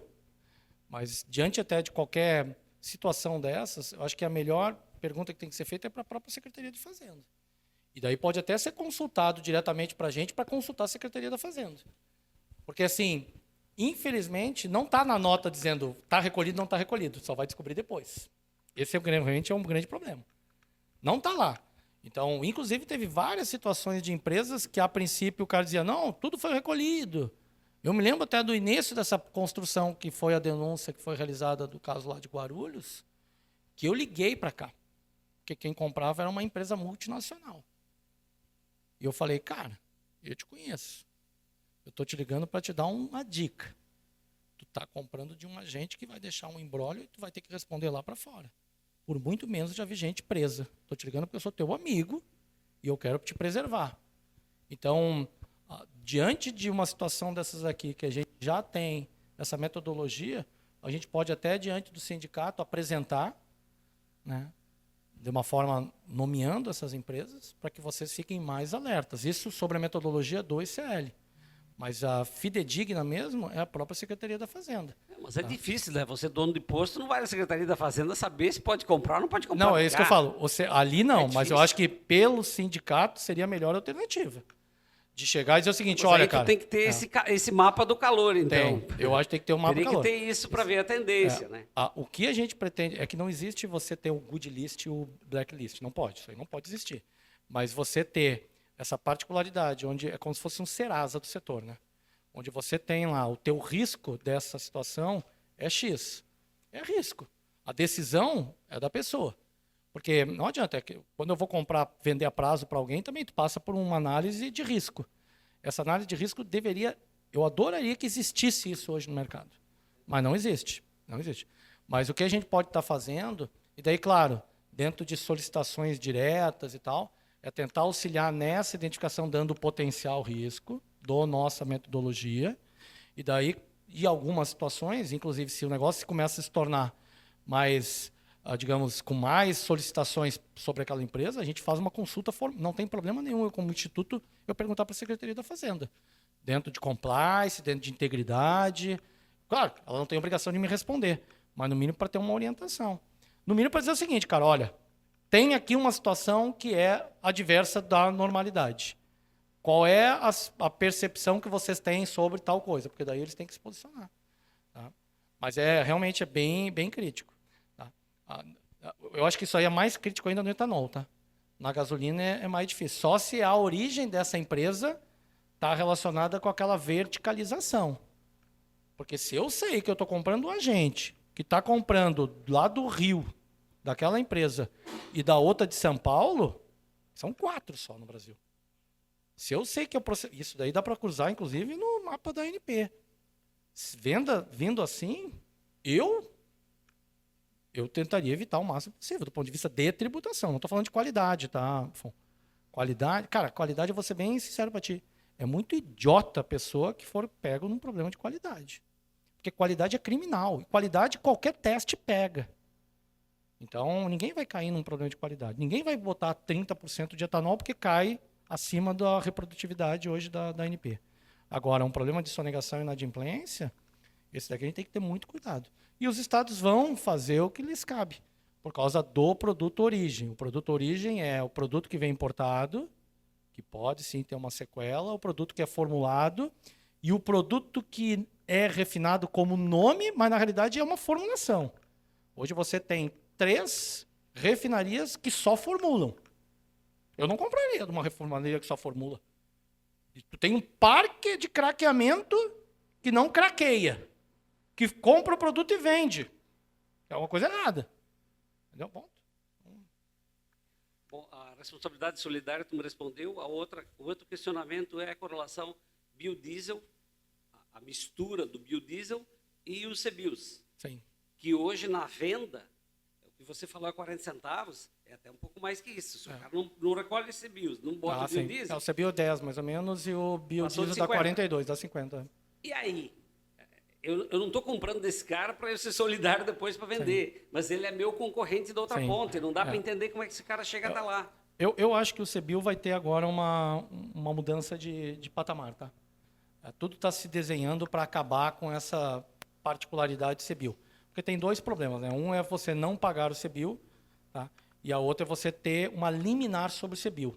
Mas diante até de qualquer situação dessas, eu acho que a melhor pergunta que tem que ser feita é para a própria Secretaria de Fazenda. E daí pode até ser consultado diretamente para a gente para consultar a Secretaria da Fazenda. Porque, assim, infelizmente, não está na nota dizendo está recolhido, não está recolhido. Só vai descobrir depois. Esse realmente é um grande problema. Não está lá. Então, inclusive, teve várias situações de empresas que, a princípio, o cara dizia, não, tudo foi recolhido. Eu me lembro até do início dessa construção, que foi a denúncia que foi realizada do caso lá de Guarulhos, que eu liguei para cá. Porque quem comprava era uma empresa multinacional. E eu falei, cara, eu te conheço. Eu estou te ligando para te dar uma dica. Tu está comprando de um agente que vai deixar um imbróglio e tu vai ter que responder lá para fora. Por muito menos já vi gente presa. Estou te ligando porque eu sou teu amigo e eu quero te preservar. Então, diante de uma situação dessas aqui, que a gente já tem essa metodologia, a gente pode até, diante do sindicato, apresentar, né, de uma forma nomeando essas empresas, para que vocês fiquem mais alertas. Isso sobre a metodologia do ICL. Mas a fidedigna mesmo é a própria Secretaria da Fazenda. Mas é difícil, né? Você, dono de posto, não vai na Secretaria da Fazenda saber se pode comprar ou não pode comprar. Não, é isso que eu falo. Ali não, mas eu acho que pelo sindicato seria a melhor alternativa. De chegar e dizer o seguinte, mas olha, aí tu cara... tem que ter esse mapa do calor, então. Eu acho que tem que ter um mapa do calor. Teria que ter isso para ver a tendência, né? O que a gente pretende é que não existe você ter o good list e o black list. Não pode, isso aí não pode existir. Mas você ter essa particularidade, onde é como se fosse um Serasa do setor, né? Onde você tem lá o teu risco dessa situação é X. É risco. A decisão é da pessoa. Porque não adianta, quando eu vou vender a prazo para alguém, também tu passa por uma análise de risco. Essa análise de risco eu adoraria que existisse isso hoje no mercado. Mas não existe. Não existe. Mas o que a gente pode estar fazendo, e daí, claro, dentro de solicitações diretas e tal, é tentar auxiliar nessa identificação, dando potencial risco da nossa metodologia. E daí, em algumas situações, inclusive se o negócio começa a se tornar mais, digamos, com mais solicitações sobre aquela empresa, a gente faz uma consulta, não tem problema nenhum, eu como instituto, eu perguntar para a Secretaria da Fazenda, dentro de compliance, dentro de integridade. Claro, ela não tem obrigação de me responder, mas no mínimo para ter uma orientação. No mínimo para dizer o seguinte, cara, olha, tem aqui uma situação que é adversa da normalidade. Qual é a percepção que vocês têm sobre tal coisa? Porque daí eles têm que se posicionar. Tá? Mas realmente é bem, bem crítico. Tá? Eu acho que isso aí é mais crítico ainda no etanol. Tá? Na gasolina é mais difícil. Só se a origem dessa empresa está relacionada com aquela verticalização. Porque se eu sei que eu estou comprando um agente que está comprando lá do Rio, daquela empresa, e da outra de São Paulo, são 4 só no Brasil. Se eu sei que isso daí dá para cruzar, inclusive, no mapa da ANP. Vindo assim, eu tentaria evitar o máximo possível, do ponto de vista de tributação. Não estou falando de qualidade, tá, Afonso? Qualidade, cara, qualidade, eu vou ser bem sincero para ti. É muito idiota a pessoa que for pego num problema de qualidade. Porque qualidade é criminal. E qualidade, qualquer teste pega. Então, ninguém vai cair num problema de qualidade. Ninguém vai botar 30% de etanol porque cai acima da reprodutividade hoje da ANP. Agora, um problema de sonegação e inadimplência, esse daqui a gente tem que ter muito cuidado. E os estados vão fazer o que lhes cabe, por causa do produto origem. O produto origem é o produto que vem importado, que pode sim ter uma sequela, o produto que é formulado e o produto que é refinado como nome, mas na realidade é uma formulação. Hoje você tem 3 refinarias que só formulam. Eu não compraria de uma refinaria que só formula. Tu tem um parque de craqueamento que não craqueia, que compra o produto e vende. É uma coisa errada. Entendeu? Ponto. Bom, a responsabilidade solidária, tu me respondeu. O outro questionamento é a correlação biodiesel, a mistura do biodiesel e os CBIOS. Sim. Que hoje na venda, o que você falou é 40 centavos, é até um pouco mais que isso. Se o cara não recolhe esse CBIOS, não bota o biodiesel. O CBIO 10 mais ou menos e o biodiesel dá 42, dá 50. E aí? Eu não estou comprando desse cara para eu ser solidário depois para vender, sim, mas ele é meu concorrente da outra ponta, e não dá para entender como é que esse cara chega até lá. Eu acho que o CBIO vai ter agora uma mudança de patamar. Tá? Tudo está se desenhando para acabar com essa particularidade de CBIO. Porque tem 2 problemas. Né? Um é você não pagar o CBIO, tá? E a outra é você ter uma liminar sobre o CBIO.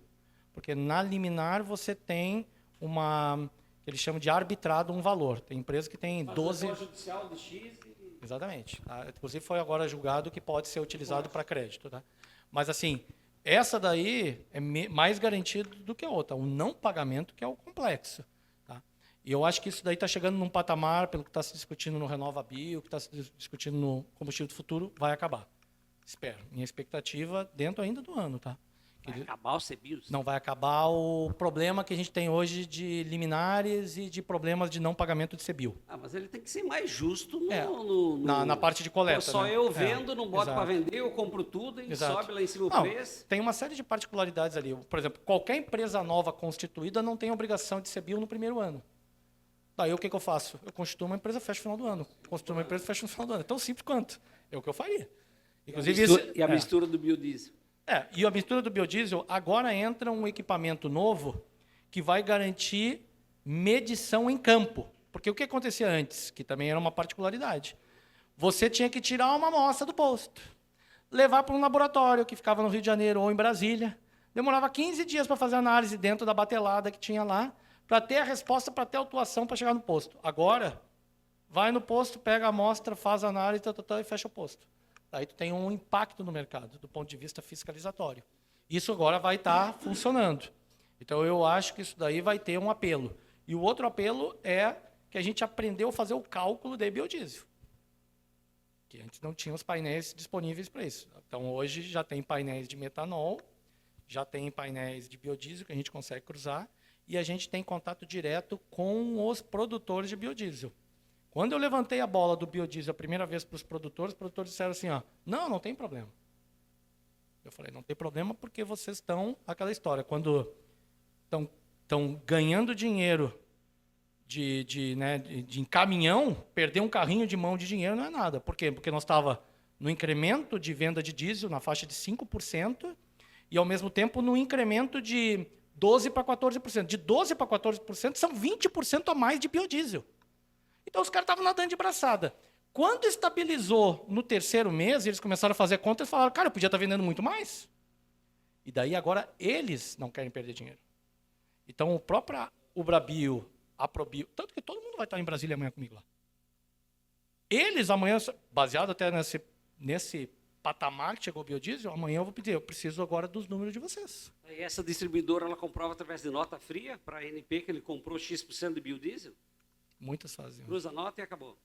Porque na liminar você tem uma... eles chamam de arbitrado um valor. Tem empresa que tem 12... judicial de X e... Exatamente. Tá? Inclusive foi agora julgado que pode ser utilizado para crédito. Tá? Mas assim, essa daí é mais garantido do que a outra. O não pagamento que é o complexo. Tá? E eu acho que isso daí está chegando num patamar, pelo que está se discutindo no RenovaBio, que está se discutindo no combustível do futuro, vai acabar. Espero. Minha expectativa dentro ainda do ano. Tá? Vai acabar o CBIOS? Não vai acabar o problema que a gente tem hoje de liminares e de problemas de não pagamento de CBIO. Mas ele tem que ser mais justo na parte de coleta. Só né? eu vendo, não boto para vender, eu compro tudo e sobe lá em cima o preço. Tem uma série de particularidades ali. Por exemplo, qualquer empresa nova constituída não tem obrigação de CBIO no primeiro ano. Daí o que eu faço? Eu constituo uma empresa, fecho no final do ano. Constituo uma empresa, fecho no final do ano. É tão simples quanto. É o que eu faria. Inclusive, a mistura do biodiesel. E a mistura do biodiesel, agora entra um equipamento novo que vai garantir medição em campo. Porque o que acontecia antes, que também era uma particularidade, você tinha que tirar uma amostra do posto, levar para um laboratório que ficava no Rio de Janeiro ou em Brasília, demorava 15 dias para fazer análise dentro da batelada que tinha lá, para ter a resposta, para ter a autuação, para chegar no posto. Agora, vai no posto, pega a amostra, faz a análise e fecha o posto. Daí tu tem um impacto no mercado, do ponto de vista fiscalizatório. Isso agora vai estar funcionando. Então, eu acho que isso daí vai ter um apelo. E o outro apelo é que a gente aprendeu a fazer o cálculo de biodiesel. Que antes não tinha os painéis disponíveis para isso. Então, hoje já tem painéis de metanol, já tem painéis de biodiesel que a gente consegue cruzar, e a gente tem contato direto com os produtores de biodiesel. Quando eu levantei a bola do biodiesel a primeira vez para os produtores disseram assim, ó, não tem problema. Eu falei, não tem problema porque vocês estão, aquela história, quando estão ganhando dinheiro de caminhão, perder um carrinho de mão de dinheiro não é nada. Por quê? Porque nós estávamos no incremento de venda de diesel na faixa de 5%, e, ao mesmo tempo, no incremento de 12% para 14%. De 12% para 14% são 20% a mais de biodiesel. Então, os caras estavam nadando de braçada. Quando estabilizou no terceiro mês, eles começaram a fazer conta e falaram, cara, eu podia estar vendendo muito mais. E daí, agora, eles não querem perder dinheiro. Então, o próprio Ubrabio, a Probio, tanto que todo mundo vai estar em Brasília amanhã comigo lá. Eles, amanhã, baseado até nesse patamar que chegou o biodiesel, amanhã eu vou pedir, eu preciso agora dos números de vocês. E essa distribuidora, ela comprova através de nota fria para a ANP que ele comprou X% de biodiesel? Muitas fazem. Cruza a nota e acabou.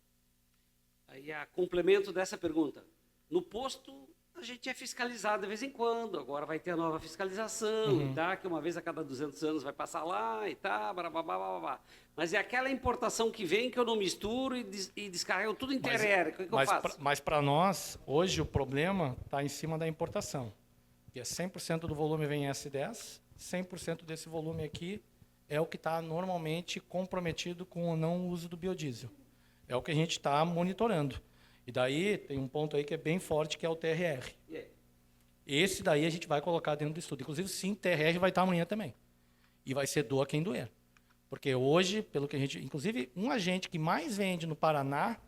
Aí, a complemento dessa pergunta. No posto, a gente é fiscalizado de vez em quando, agora vai ter a nova fiscalização, e tá, que uma vez a cada 200 anos vai passar lá, e tá, blá. Mas é aquela importação que vem que eu não misturo e descarrego tudo em TRR. O que eu faço? Mas para nós, hoje, o problema está em cima da importação. Que é 100% do volume vem em S10, 100% desse volume aqui é o que está normalmente comprometido com o não uso do biodiesel. É o que a gente está monitorando. E daí tem um ponto aí que é bem forte, que é o TRR. Esse daí a gente vai colocar dentro do estudo. Inclusive, sim, TRR vai estar amanhã também. E vai ser doa quem doer. Porque hoje, pelo que a gente... Inclusive, um agente que mais vende no Paraná,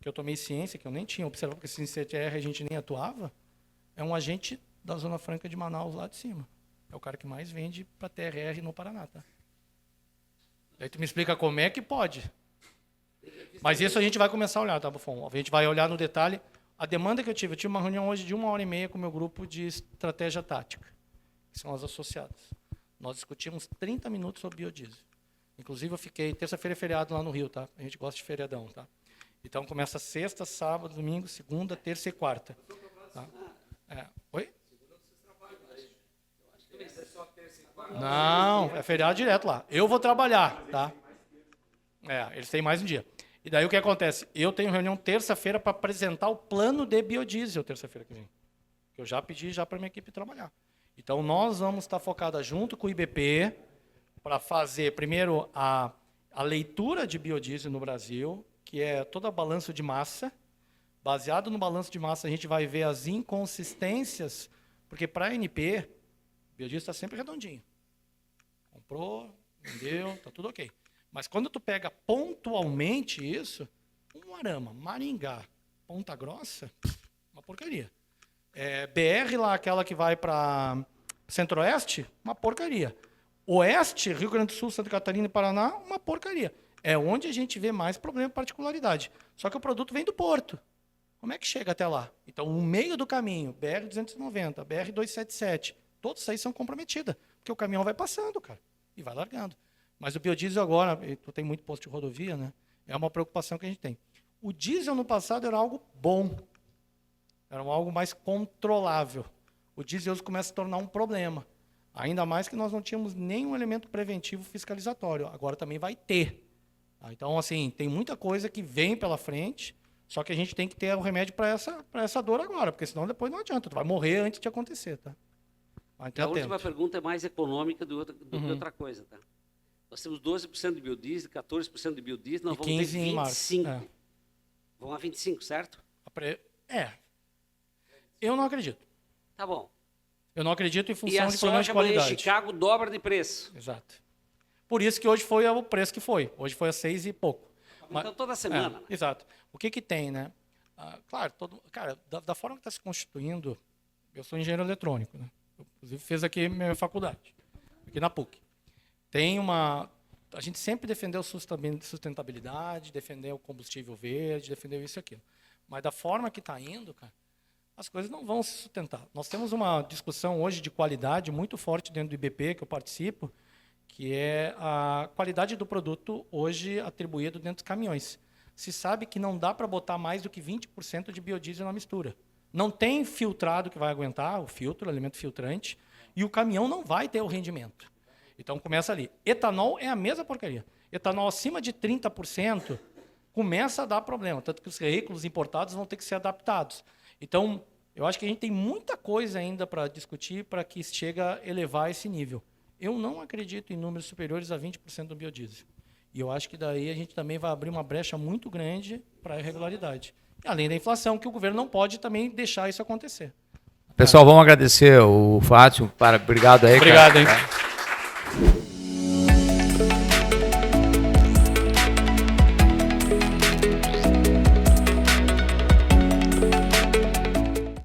que eu tomei ciência, que eu nem tinha observado, porque sem TRR a gente nem atuava, é um agente da Zona Franca de Manaus, lá de cima. É o cara que mais vende para TRR no Paraná, tá? Aí tu me explica como é que pode. Mas isso a gente vai começar a olhar, tá, Buffon? A gente vai olhar no detalhe. A demanda que eu tive uma reunião hoje de 1h30 com o meu grupo de estratégia tática, que são os associados. Nós discutimos 30 minutos sobre biodiesel. Inclusive, eu fiquei... Terça-feira é feriado lá no Rio, tá? A gente gosta de feriadão, tá? Então, começa sexta, sábado, domingo, segunda, terça e quarta. Tá? Oi? Não, é feriado direto lá. Eu vou trabalhar, tá? Eles têm mais um dia. E daí o que acontece? Eu tenho reunião terça-feira para apresentar o plano de biodiesel terça-feira que vem. Que eu já pedi para a minha equipe trabalhar. Então, nós vamos estar focados junto com o IBP para fazer, primeiro, a leitura de biodiesel no Brasil, que é todo o balanço de massa. Baseado no balanço de massa, a gente vai ver as inconsistências, porque para a ANP, o biodiesel está sempre redondinho. Comprou, vendeu, está tudo ok. Mas quando tu pega pontualmente isso, Umuarama, Maringá, Ponta Grossa, uma porcaria. BR lá, aquela que vai para Centro-Oeste, uma porcaria. Oeste, Rio Grande do Sul, Santa Catarina e Paraná, uma porcaria. É onde a gente vê mais problema de particularidade. Só que o produto vem do porto. Como é que chega até lá? Então, no meio do caminho, BR-290, BR-277, todos aí são comprometidos, porque o caminhão vai passando, cara, e vai largando. Mas o biodiesel agora, tu tem muito posto de rodovia, né? É uma preocupação que a gente tem. O diesel no passado era algo bom, era algo mais controlável. O diesel hoje começa a se tornar um problema. Ainda mais que nós não tínhamos nenhum elemento preventivo fiscalizatório. Agora também vai ter. Então, assim, tem muita coisa que vem pela frente, só que a gente tem que ter o remédio para essa dor agora, porque senão depois não adianta. Tu vai morrer antes de acontecer, tá? A última pergunta é mais econômica do que outra coisa, tá? Nós temos 12% de biodiesel, 14% de biodiesel, nós vamos ter 25%. Vão a 25%, certo? Eu não acredito. Tá bom. Eu não acredito em função de problemas de qualidade. E a soja em Chicago dobra de preço. Exato. Por isso que hoje foi o preço que foi. Hoje foi a 6 e pouco. Então, toda semana. Né? Exato. O que tem, né? Claro, cara, da forma que está se constituindo, eu sou engenheiro eletrônico, né? Eu, inclusive, fiz aqui minha faculdade, aqui na PUC. A gente sempre defendeu sustentabilidade, defendeu o combustível verde, defendeu isso e aquilo. Mas da forma que está indo, cara, as coisas não vão se sustentar. Nós temos uma discussão hoje de qualidade muito forte dentro do IBP, que eu participo, que é a qualidade do produto hoje atribuído dentro dos caminhões. Se sabe que não dá para botar mais do que 20% de biodiesel na mistura. Não tem filtrado que vai aguentar, o filtro, o elemento filtrante, e o caminhão não vai ter o rendimento. Então, começa ali. Etanol é a mesma porcaria. Etanol acima de 30% começa a dar problema, tanto que os veículos importados vão ter que ser adaptados. Então, eu acho que a gente tem muita coisa ainda para discutir para que chegue a elevar esse nível. Eu não acredito em números superiores a 20% do biodiesel. E eu acho que daí a gente também vai abrir uma brecha muito grande para a irregularidade. Além da inflação, que o governo não pode também deixar isso acontecer. Pessoal, vamos agradecer o Fátio. Obrigado aí. Obrigado, cara. hein?